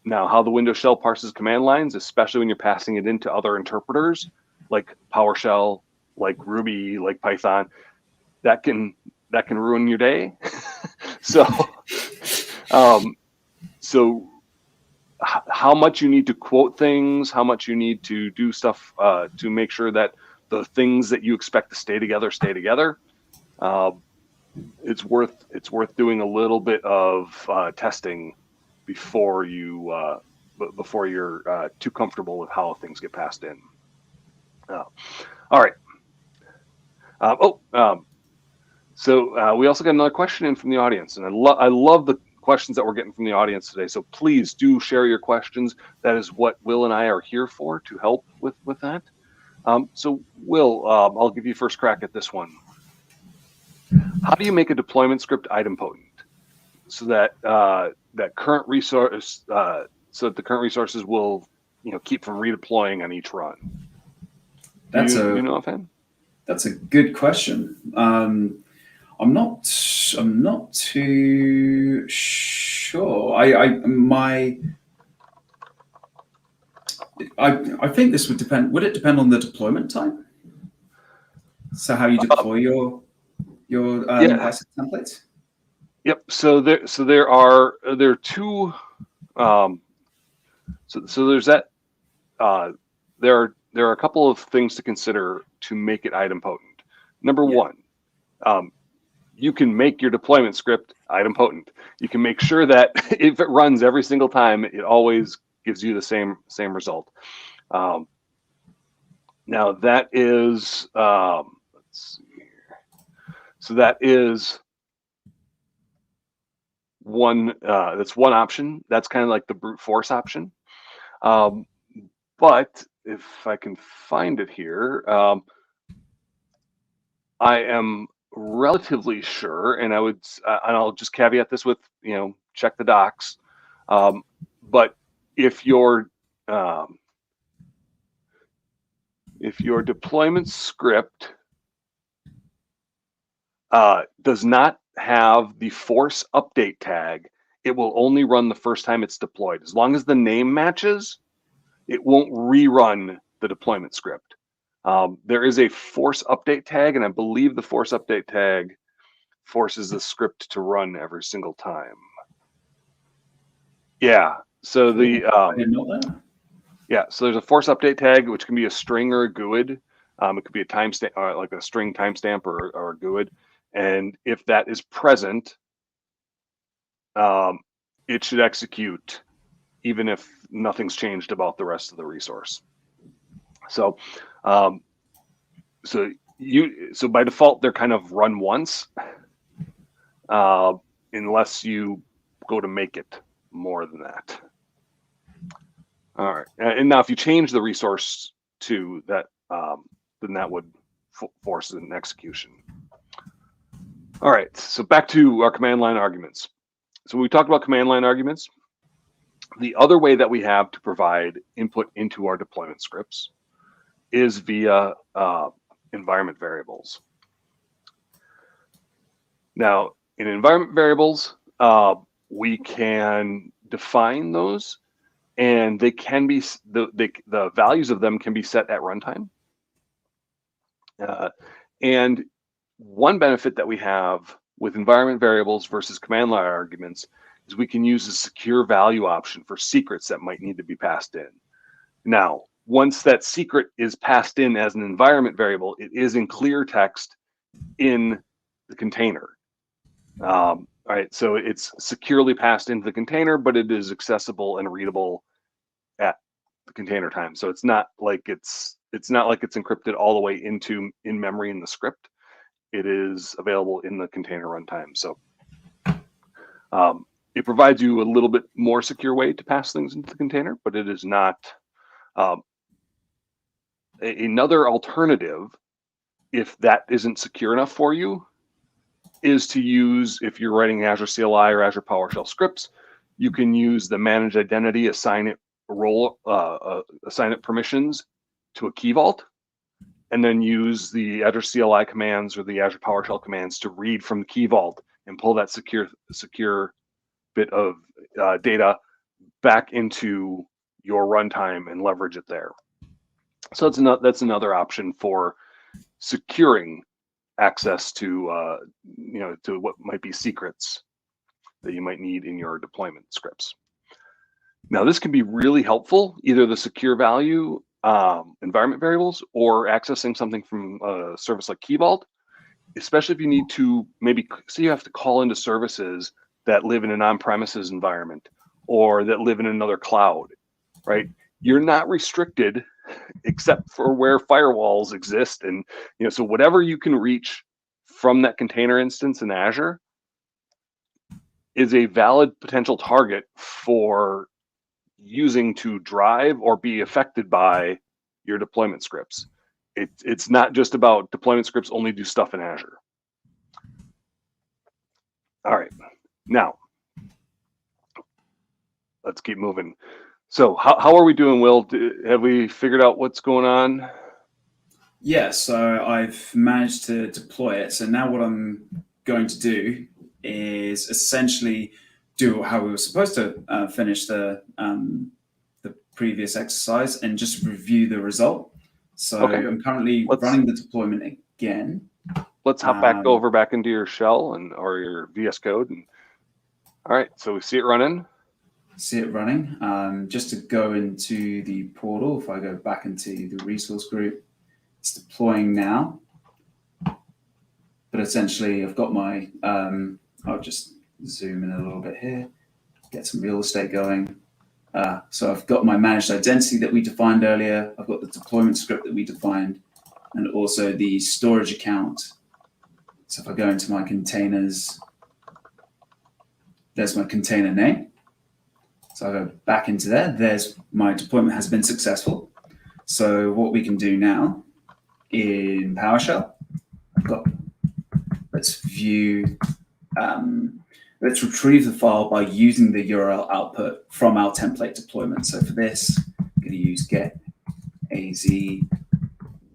Now, how the Windows shell parses command lines, especially when you're passing it into other interpreters like PowerShell, like Ruby, like Python, that can ruin your day. So, how much you need to quote things, how much you need to do stuff to make sure that the things that you expect to stay together stay together. It's worth doing a little bit of testing before you're too comfortable with how things get passed in. All right. So we also got another question in from the audience, and I love the questions that we're getting from the audience today. So please do share your questions. That is what Will and I are here for, to help with that. So Will, I'll give you first crack at this one. How do you make a deployment script idempotent so that that current resource so that the current resources will keep from redeploying on each run? Do you know offhand? That's a good question. I'm not too sure. I think this would depend. Would it depend on the deployment type? So how you deploy your Bicep templates? Yep. So there are two. So there's that. There are a couple of things to consider to make it idempotent. Number one, you can make your deployment script idempotent. You can make sure that if it runs every single time, it always gives you the same result. Now that is let's see here. So that is one. That's one option. That's kind of like the brute force option. But if I can find it here, I am relatively sure, and I'll just caveat this with check the docs. But if your deployment script does not have the force update tag, it will only run the first time it's deployed. As long as the name matches, it won't rerun the deployment script. There is a force update tag, and I believe the force update tag forces the script to run every single time. Yeah. So I didn't know that. Yeah. So there's a force update tag, which can be a string or a GUID. It could be a timestamp, like a string timestamp or a GUID. And if that is present, it should execute even if nothing's changed about the rest of the resource. So, so by default they're kind of run once, unless you go to make it more than that. All right, and now if you change the resource to that, then that would force an execution. All right, so back to our command line arguments. So we talked about command line arguments. The other way that we have to provide input into our deployment scripts is via environment variables. Now, in environment variables, we can define those, and they can be the values of them can be set at runtime. And one benefit that we have with environment variables versus command line arguments is we can use a secure value option for secrets that might need to be passed in. Now, once that secret is passed in as an environment variable, it is in clear text in the container. All right, so it's securely passed into the container, but it is accessible and readable at the container time. So it's not like it's encrypted all the way into in memory in the script. It is available in the container runtime. So it provides you a little bit more secure way to pass things into the container, but it is not. Another alternative, if that isn't secure enough for you, is to use, if you're writing Azure CLI or Azure PowerShell scripts, you can use the managed identity, assign it permissions to a key vault, and then use the Azure CLI commands or the Azure PowerShell commands to read from the key vault and pull that secure bit of data back into your runtime and leverage it there. So that's another option for securing access to to what might be secrets that you might need in your deployment scripts. Now, this can be really helpful, either the secure value environment variables or accessing something from a service like Key Vault, especially if you need to maybe say you have to call into services that live in an on-premises environment or that live in another cloud, right? You're not restricted except for where firewalls exist. And so whatever you can reach from that container instance in Azure is a valid potential target for using to drive or be affected by your deployment scripts. It's not just about deployment scripts only do stuff in Azure. All right, now let's keep moving. So how are we doing, Will? Have we figured out what's going on? Yeah, so I've managed to deploy it. So now what I'm going to do is essentially do how we were supposed to finish the previous exercise and just review the result. So okay. I'm currently running the deployment again. Let's hop back into your shell or your VS Code. And all right, so we see it running. See it running. Just to go into the portal, if I go back into the resource group, it's deploying now. But essentially, I've got my, I'll just zoom in a little bit here, get some real estate going. So I've got my managed identity that we defined earlier. I've got the deployment script that we defined, and also the storage account. So if I go into my containers, there's my container name. So I go back into there. There's my deployment has been successful. So what we can do now in PowerShell, let's view, let's retrieve the file by using the URL output from our template deployment. So for this, I'm going to use get az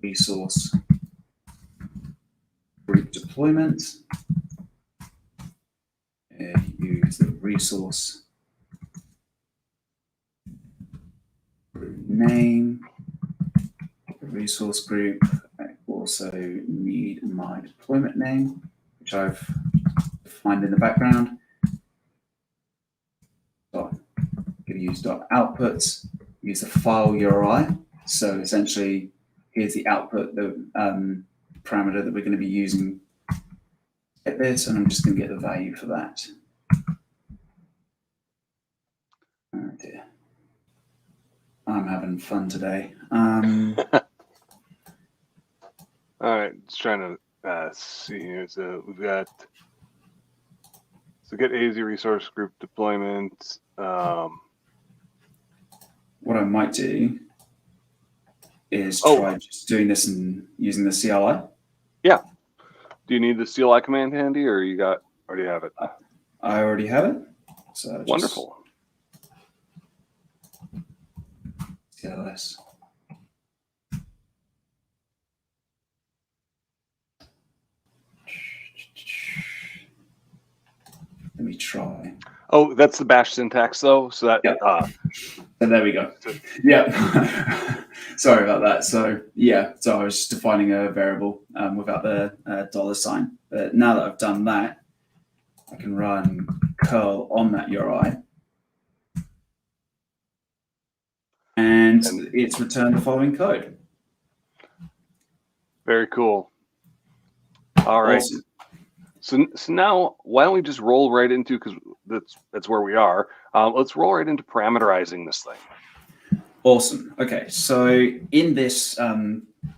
resource group deployment. Use the resource group name, the resource group. I also need my deployment name, which I've defined in the background. I'm going to use .outputs, use the file URI. So essentially, here's the output, the parameter that we're going to be using. Get this, and I'm just going to get the value for that. Oh dear. I'm having fun today. All right, just trying to see here. So we've got get AZ resource group deployment. What I might do is try just doing this and using the CLI. Yeah. Do you need the CLI command handy, or already have it? I already have it. So wonderful. CLS. Let me try. Oh, that's the bash syntax though. So that and there we go. Yeah. Sorry about that. So yeah, so I was just defining a variable without the $sign. But now that I've done that, I can run curl on that URI. And it's returned the following code. Very cool. All right. Awesome. So now, why don't we just roll right into, because that's where we are. Let's roll right into parameterizing this thing. Awesome. Okay. So in this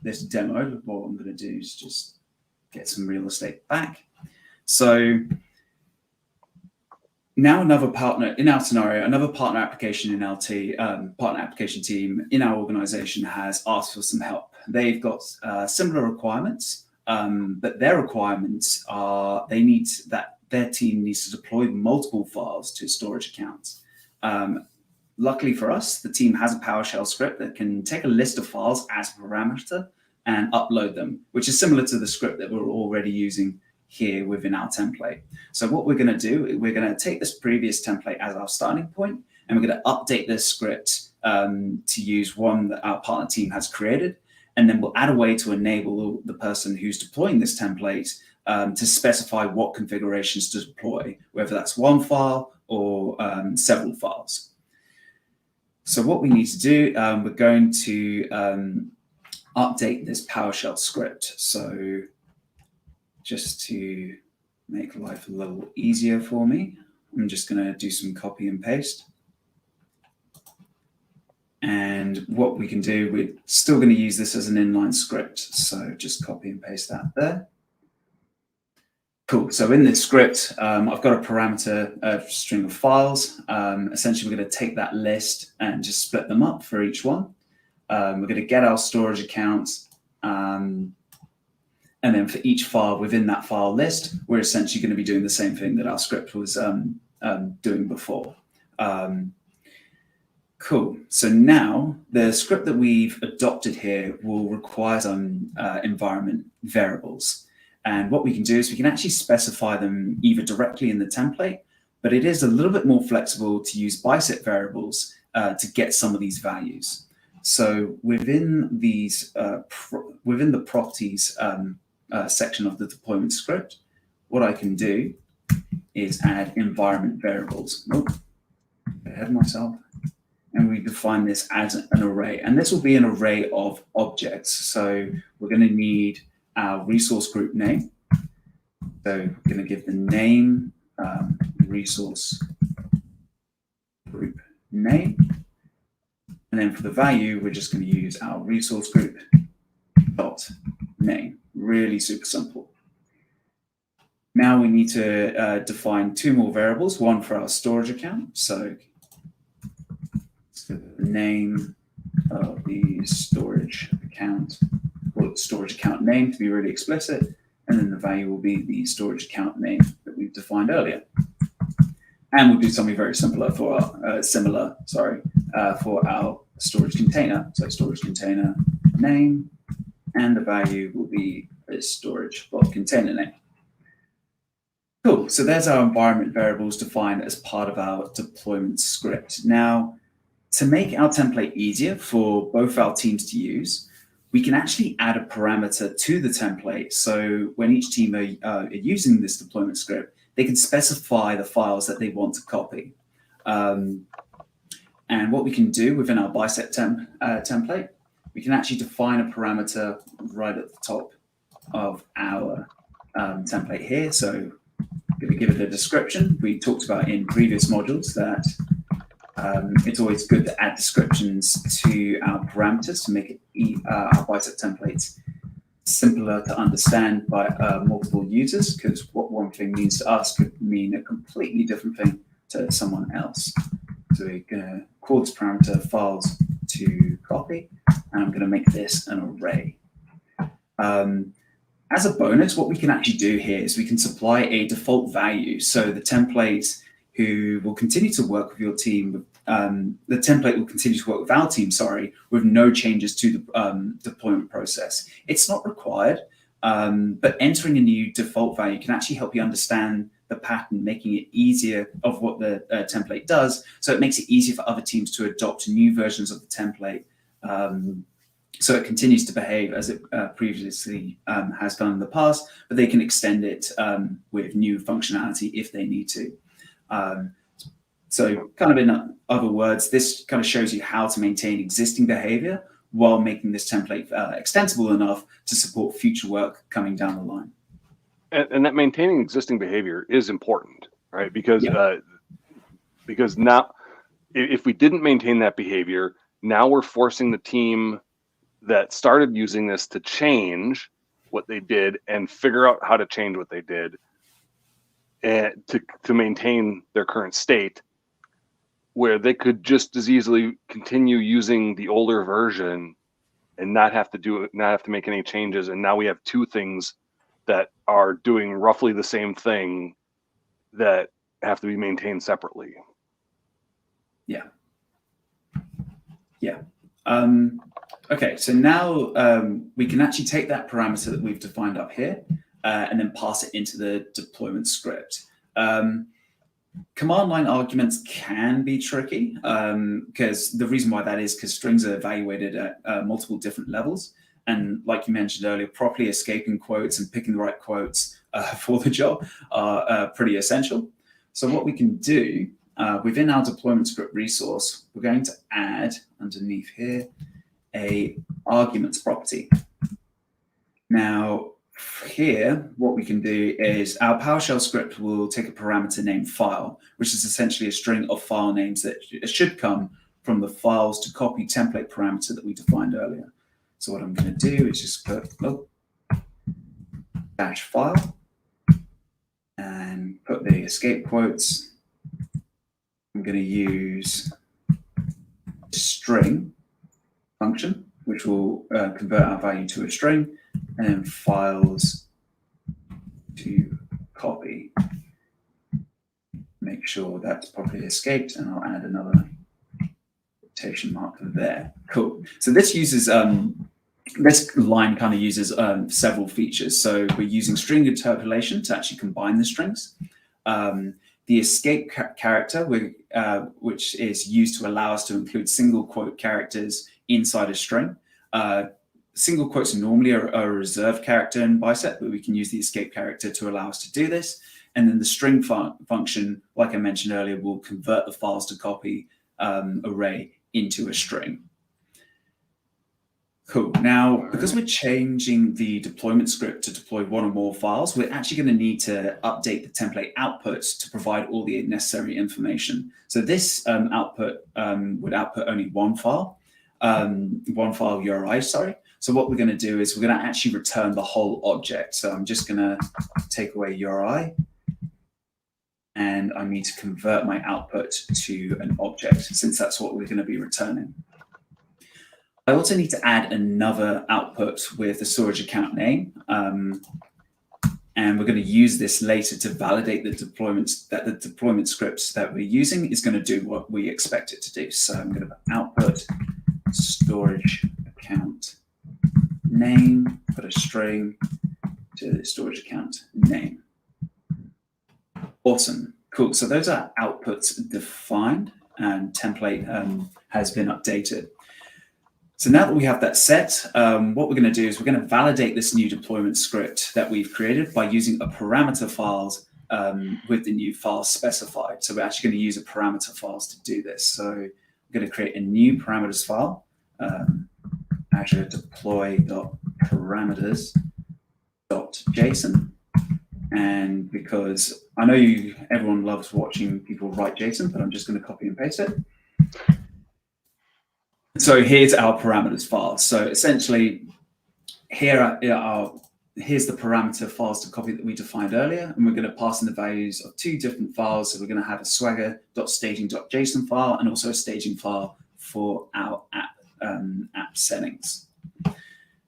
this demo, what I'm going to do is just get some real estate back. So now another partner in our scenario, another partner application in our partner application team in our organization has asked for some help. They've got similar requirements. But their requirements are their team needs to deploy multiple files to storage accounts. Luckily for us, the team has a PowerShell script that can take a list of files as a parameter and upload them, which is similar to the script that we're already using here within our template. So what we're going to do, we're going to take this previous template as our starting point, and we're going to update this script to use one that our partner team has created. And then we'll add a way to enable the person who's deploying this template to specify what configurations to deploy, whether that's one file or several files. So what we need to do, we're going to update this PowerShell script. So just to make life a little easier for me, I'm just going to do some copy and paste. And what we can do, we're still going to use this as an inline script. So just copy and paste that there. Cool. So in this script, I've got a parameter string of files. Essentially, we're going to take that list and just split them up for each one. We're going to get our storage accounts. And then for each file within that file list, we're essentially going to be doing the same thing that our script was doing before. Cool. So now the script that we've adopted here will require some environment variables. And what we can do is we can actually specify them either directly in the template, but it is a little bit more flexible to use Bicep variables to get some of these values. So within these, within the properties section of the deployment script, what I can do is add environment variables. Oh, ahead of myself. And we define this as an array. And this will be an array of objects. So we're going to need our resource group name. So we're going to give the name resource group name. And then for the value, we're just going to use our resource group dot name. Really super simple. Now we need to define two more variables, one for our storage account. So the name of the storage account, or storage account name to be really explicit, and then the value will be the storage account name that we've defined earlier. And we'll do something very similar for our for our storage container. So storage container name, and the value will be a storage container name. Cool. So there's our environment variables defined as part of our deployment script. Now, to make our template easier for both our teams to use, we can actually add a parameter to the template. So when each team are using this deployment script, they can specify the files that they want to copy. And what we can do within our Bicep template, we can actually define a parameter right at the top of our template here. So I'm going to give it a description. We talked about in previous modules that it's always good to add descriptions to our parameters to make it our Bicep templates simpler to understand by multiple users, because what one thing means to us could mean a completely different thing to someone else. So we're going to call this parameter files to copy, and I'm going to make this an array. As a bonus, what we can actually do here is we can supply a default value. So the template who will continue to work with your team, the template will continue to work with our team, with no changes to the deployment process. It's not required, but entering a new default value can actually help you understand the pattern, making it easier of what the template does. So it makes it easier for other teams to adopt new versions of the template. So it continues to behave as it previously has done in the past, but they can extend it with new functionality if they need to. So kind of in other words, this kind of shows you how to maintain existing behavior while making this template extensible enough to support future work coming down the line. And that maintaining existing behavior is important, right? Because because now, if we didn't maintain that behavior, now we're forcing the team that started using this to change what they did and figure out how to change what they did and to maintain their current state, where they could just as easily continue using the older version and not have to do it, not have to make any changes. And now we have two things that are doing roughly the same thing that have to be maintained separately. Yeah. Yeah. Okay, so now we can actually take that parameter that we've defined up here, and then pass it into the deployment script. Command line arguments can be tricky because the reason why that is because strings are evaluated at multiple different levels. And like you mentioned earlier, properly escaping quotes and picking the right quotes for the job are pretty essential. So what we can do within our deployment script resource, we're going to add underneath here a arguments property. Now, here, what we can do is our PowerShell script will take a parameter name file, which is essentially a string of file names that should come from the files to copy template parameter that we defined earlier. So what I'm going to do is just put dash file and put the escape quotes. I'm going to use string function, which will convert our value to a string, and then files to copy. Make sure that's properly escaped, and I'll add another quotation mark there. Cool. So this uses this line kind of uses several features. So we're using string interpolation to actually combine the strings. The escape character, which is used to allow us to include single quote characters inside a string. Single quotes normally are a reserved character in Bicep, but we can use the escape character to allow us to do this. And then the string function, like I mentioned earlier, will convert the files to copy array into a string. Cool. Now, because we're changing the deployment script to deploy one or more files, we're actually going to need to update the template outputs to provide all the necessary information. So this output would output only one file URI, sorry. So what we're going to do is we're going to actually return the whole object. So I'm just going to take away URI, and I need to convert my output to an object, since that's what we're going to be returning. I also need to add another output with the storage account name. And we're going to use this later to validate the deployments, that the deployment scripts that we're using is going to do what we expect it to do. So I'm going to output storage account name, put a string to the storage account name. Awesome. Cool. So those are outputs defined, and template has been updated. So now that we have that set, what we're going to do is we're going to validate this new deployment script that we've created by using a parameter files with the new files specified. So we're actually going to use a parameter files to do this. So we're going to create a new parameters file, Azure deploy.parameters.json. And because I know everyone loves watching people write JSON, but I'm just going to copy and paste it. So here's our parameters file. So essentially, here's the parameter files to copy that we defined earlier, and we're going to pass in the values of two different files. So we're going to have a swagger.staging.json file and also a staging file for our app settings.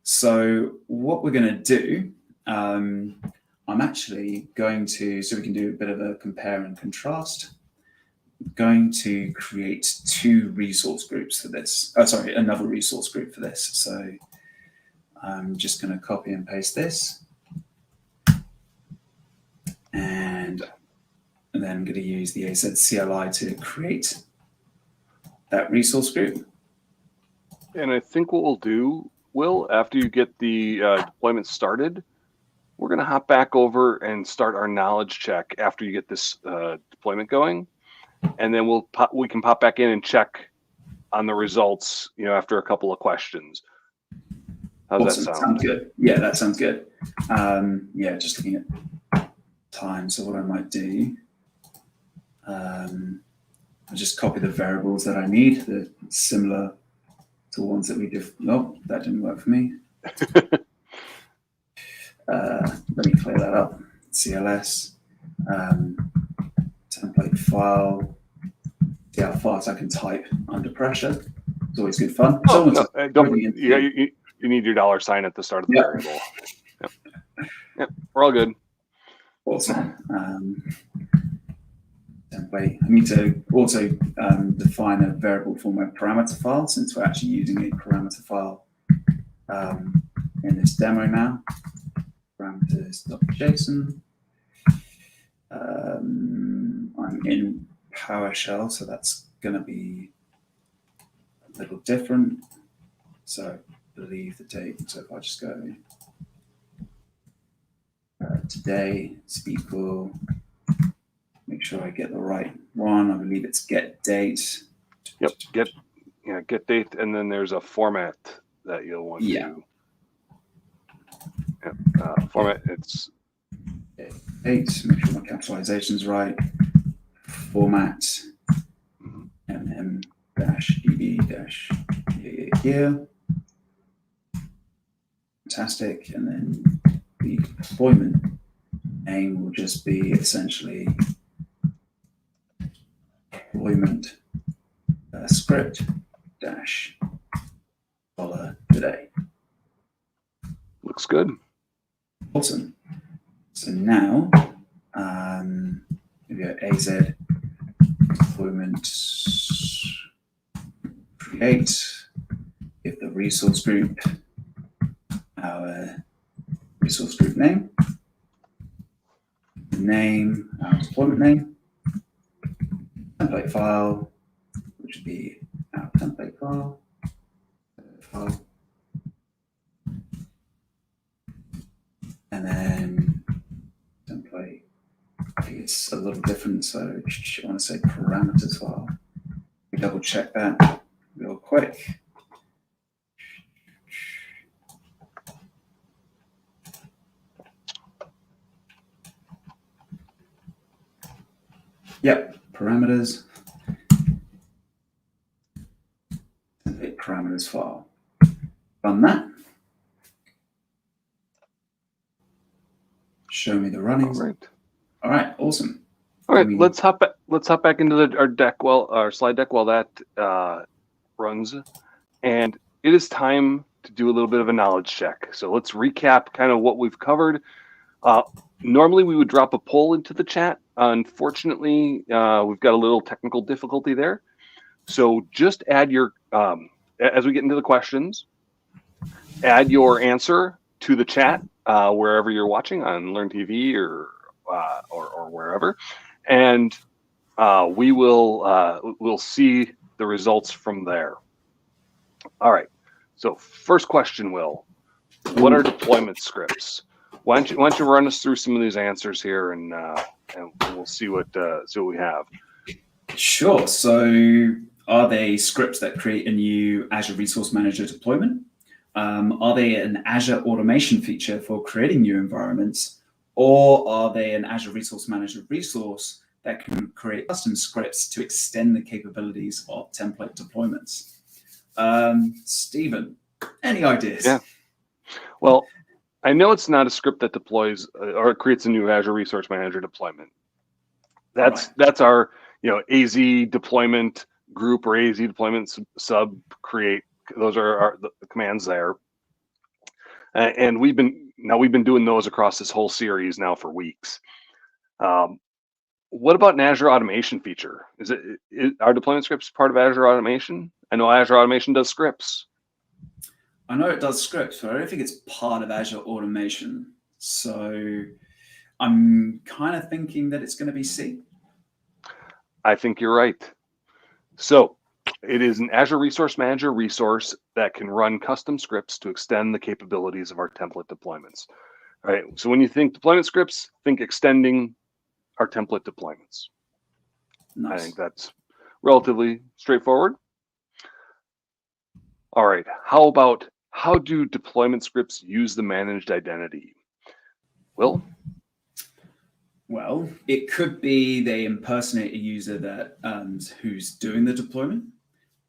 So what we're going to do, I'm actually going to, so we can do a bit of a compare and contrast. Going to create two resource groups for this. Oh, sorry, another resource group for this. So I'm just going to copy and paste this. And then I'm going to use the AZ CLI to create that resource group. And I think what we'll do, Will, after you get the deployment started, we're going to hop back over and start our knowledge check after you get this deployment going. And then we can pop back in and check on the results, after a couple of questions. How's Awesome. that sound? Sounds good. Yeah, that sounds good. Yeah, just looking at time. So what I might do, I'll just copy the variables that I need, the similar to ones that we did. Nope, that didn't work for me. Let me clear that up. CLS. Template file. See how fast I can type under pressure. It's always good fun. You need your $sign at the start of the variable. Yep, we're all good. Awesome. Template. I need to also define a variable for my parameter file, since we're actually using a parameter file in this demo now. parameters.json. I'm in PowerShell, so that's going to be a little different. So believe the date. So if I just go today is equal, make sure I get the right one. I believe it's get date. Yep, get date, and then there's a format that you'll want to. Format. It's date. Make sure my capitalization is right. Format. -eb-here. Fantastic. And then the deployment name will just be essentially deployment script $today. Looks good. Awesome. So now we go AZ deployment create, give the resource group our resource group name, our deployment name, template file, which would be our template file, and then template. I think it's a little different, so I want to say parameters file. We double check that real quick. Yep, parameters. Template parameters file. Run that. Show me the runnings. All right, awesome. All right, let's hop back into our deck our slide deck while that runs, and it is time to do a little bit of a knowledge check. So let's recap kind of what we've covered. Normally we would drop a poll into the chat. Unfortunately, we've got a little technical difficulty there. So just add your as we get into the questions, add your answer to the chat wherever you're watching on Learn TV or wherever, and we will we'll see the results from there. All right. So first question, Will, what are deployment scripts? Why don't you run us through some of these answers here, and we'll see what we have. Sure. So are they scripts that create a new Azure Resource Manager deployment? Are they an Azure automation feature for creating new environments? Or are they an Azure Resource Manager resource that can create custom scripts to extend the capabilities of template deployments? Stephen, any ideas? Yeah. Well, I know it's not a script that deploys or creates a new Azure Resource Manager deployment. That's our AZ deployment group or AZ deployment sub create. Those are the commands there, and we've been doing those across this whole series now for weeks. What about an Azure automation feature? Are deployment scripts part of Azure automation? I know Azure automation does scripts. I know it does scripts, but I don't think it's part of Azure automation. So I'm kind of thinking that it's going to be C. I think you're right. So it is an Azure Resource Manager resource that can run custom scripts to extend the capabilities of our template deployments. All right. So when you think deployment scripts, think extending our template deployments. Nice. I think that's relatively straightforward. All right. How do deployment scripts use the managed identity? Will? Well, it could be they impersonate a user that who's doing the deployment.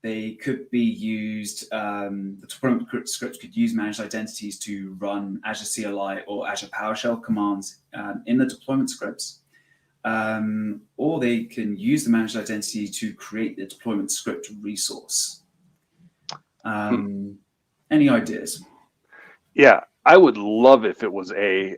They could be used, the deployment scripts could use managed identities to run Azure CLI or Azure PowerShell commands in the deployment scripts. Or they can use the managed identity to create the deployment script resource. Any ideas? Yeah, I would love if it was A,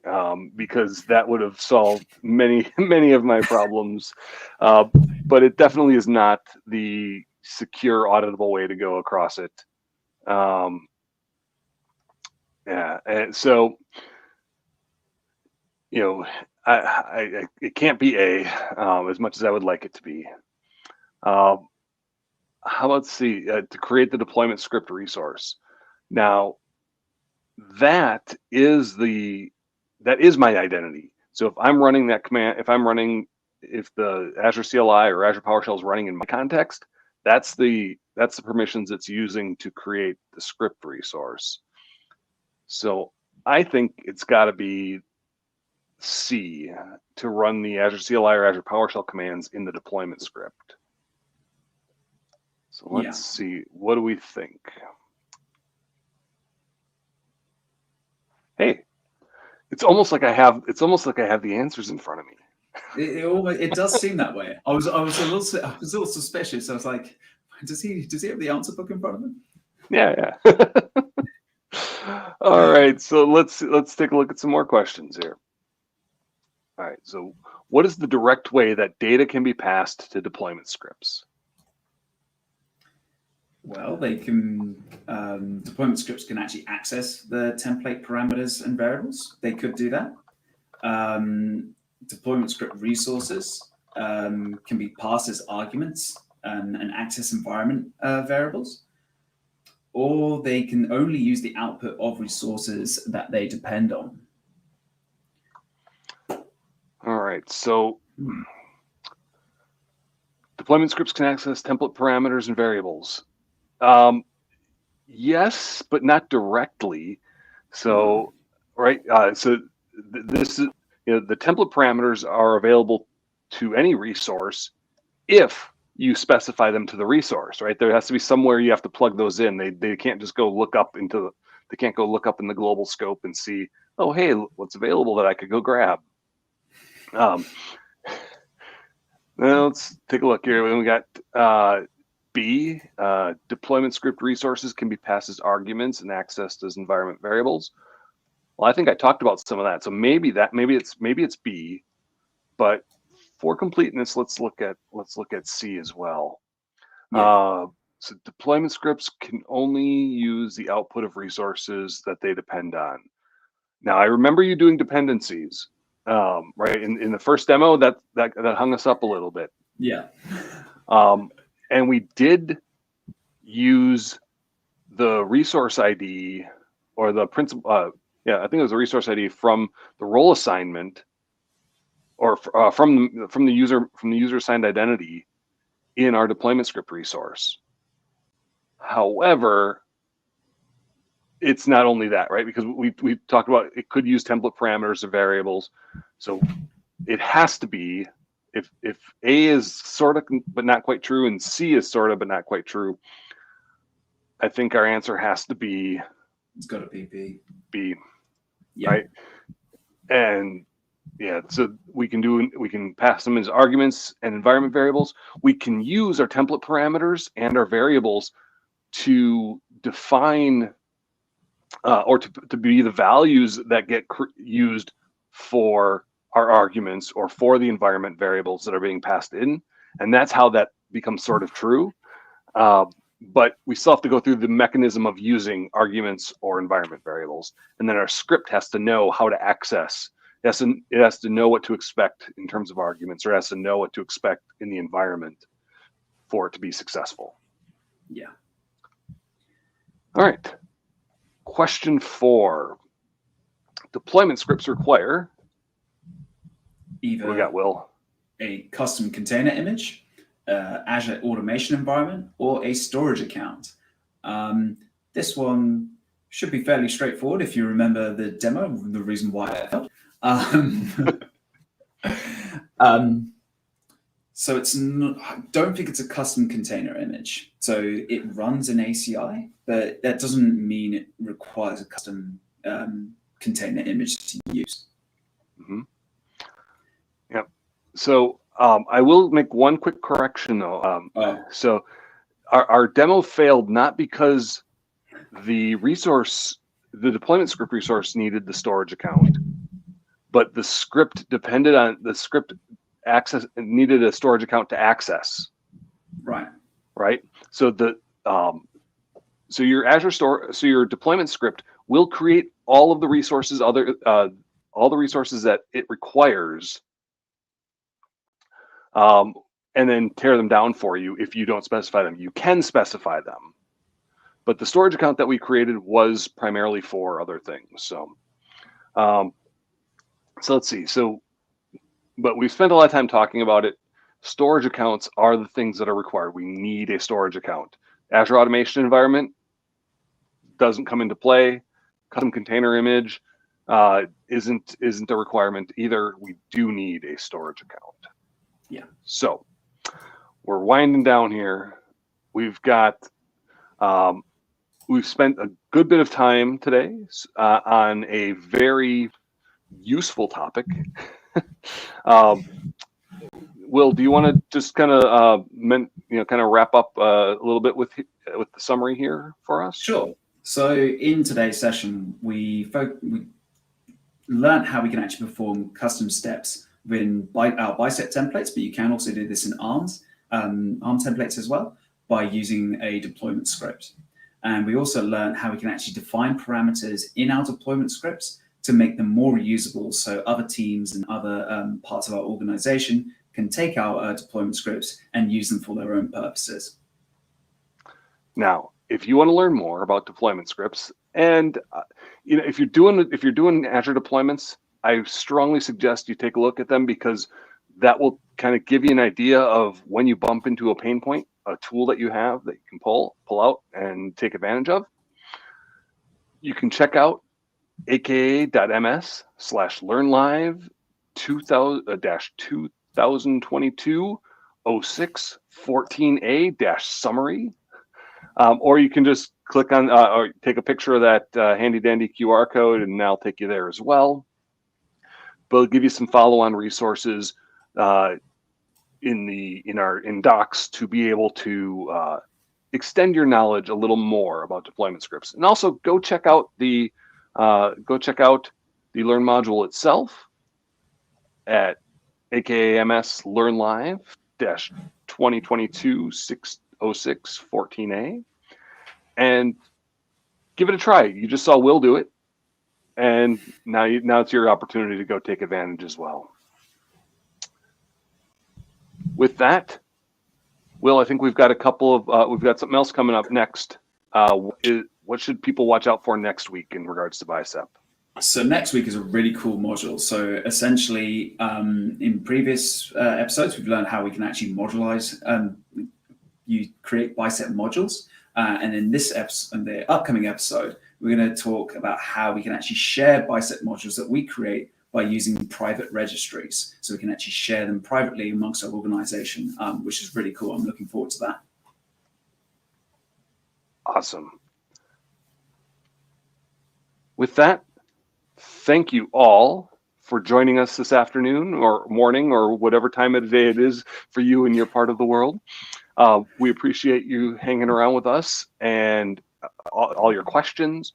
because that would have solved many of my problems. But it definitely is not the secure, auditable way to go across it. Yeah, and so you know, it can't be A as much as I would like it to be. How about C, to create the deployment script resource? Now, that is my identity. So if I'm running that command, if the Azure CLI or Azure PowerShell is running in my context, that's the permissions it's using to create the script resource. So I think it's got to be C, to run the Azure CLI or Azure PowerShell commands in the deployment script. So let's see, what do we think? Hey, it's almost like I have the answers in front of me. It does seem that way. I was a little suspicious. I was like, does he have the answer book in front of him? Yeah. All right, so let's take a look at some more questions here. All right, so what is the direct way that data can be passed to deployment scripts? Well, they can, deployment scripts can actually access the template parameters and variables. They could do that. Deployment script resources can be passed as arguments and access environment variables, or they can only use the output of resources that they depend on. All right, so deployment scripts can access template parameters and variables. Yes, but not directly. So, right, so this is, the template parameters are available to any resource if you specify them to the resource, right? There has to be somewhere you have to plug those in. They can't just go look up in the global scope and see, oh, hey, what's available that I could go grab. Now let's take a look here. We got B, deployment script resources can be passed as arguments and accessed as environment variables. Well, I think I talked about some of that. So maybe it's B, but for completeness, let's look at C as well. Yeah. So deployment scripts can only use the output of resources that they depend on. Now, I remember you doing dependencies, right? In the first demo, that hung us up a little bit. Yeah. And we did use the resource ID or the principal. I think it was the resource ID from the role assignment, or from the user assigned identity in our deployment script resource. However, it's not only that, right? Because we talked about it could use template parameters or variables, so it has to be. If A is sort of but not quite true and C is sort of but not quite true, I think our answer has to be. It's got to be B. B, yeah. Right? And yeah, so we can pass them as arguments and environment variables. We can use our template parameters and our variables to define or to be the values that get used for our arguments or for the environment variables that are being passed in. And that's how that becomes sort of true. But we still have to go through the mechanism of using arguments or environment variables. And then our script has to know how to access. It has to know what to expect in terms of arguments, or it has to know what to expect in the environment for it to be successful. Yeah. All right. Question 4. Deployment scripts require either we got Will a custom container image, Azure automation environment, or a storage account. This one should be fairly straightforward if you remember the demo, the reason why it failed. So it's not, I don't think it's a custom container image. So it runs an ACI, but that doesn't mean it requires a custom container image to use. Mm-hmm. Yep. So I will make one quick correction though. So our demo failed not because the deployment script resource needed the storage account, but the script depended on the script access, needed a storage account to access. Right. So your Azure store, so your deployment script will create all of the resources all the resources that it requires, and then tear them down for you if you don't specify them. You can specify them, but the storage account that we created was primarily for other things. So, so let's see. So, but we've spent a lot of time talking about it. Storage accounts are the things that are required. We need a storage account. Azure Automation Environment doesn't come into play. Custom container image isn't a requirement either. We do need a storage account. Yeah. So we're winding down here. We've got we've spent a good bit of time today on a very useful topic. Will, do you want to just kind of wrap up a little bit with the summary here for us? Sure. So in today's session, we learned how we can actually perform custom steps within our Bicep templates, but you can also do this in ARM templates as well by using a deployment script. And we also learned how we can actually define parameters in our deployment scripts to make them more reusable, so other teams and other parts of our organization can take our deployment scripts and use them for their own purposes. Now, if you want to learn more about deployment scripts, and if you're doing Azure deployments, I strongly suggest you take a look at them, because that will kind of give you an idea of when you bump into a pain point, a tool that you have that you can pull out and take advantage of. You can check out aka.ms/learnlive 2022-06-14A-summary. Or you can just click on or take a picture of that handy dandy QR code, and that'll take you there as well. But it'll give you some follow-on resources in docs to be able to extend your knowledge a little more about deployment scripts. And also go check out the Learn module itself at AKAMS Learn Live -2022-06-14A, and give it a try. You just saw Will do it, and now it's your opportunity to go take advantage as well. With that, Will, I think we've got we've got something else coming up next. What should people watch out for next week in regards to Bicep? So next week is a really cool module. So essentially, in previous episodes, we've learned how we can actually modularize. You create Bicep modules, and in this episode, in the upcoming episode, we're going to talk about how we can actually share Bicep modules that we create by using private registries. So we can actually share them privately amongst our organization, which is really cool. I'm looking forward to that. Awesome. With that, thank you all for joining us this afternoon or morning or whatever time of the day it is for you in your part of the world. We appreciate you hanging around with us and all your questions.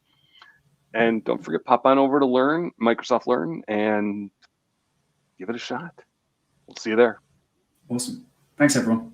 And don't forget, pop on over to Microsoft Learn, and give it a shot. We'll see you there. Awesome. Thanks, everyone.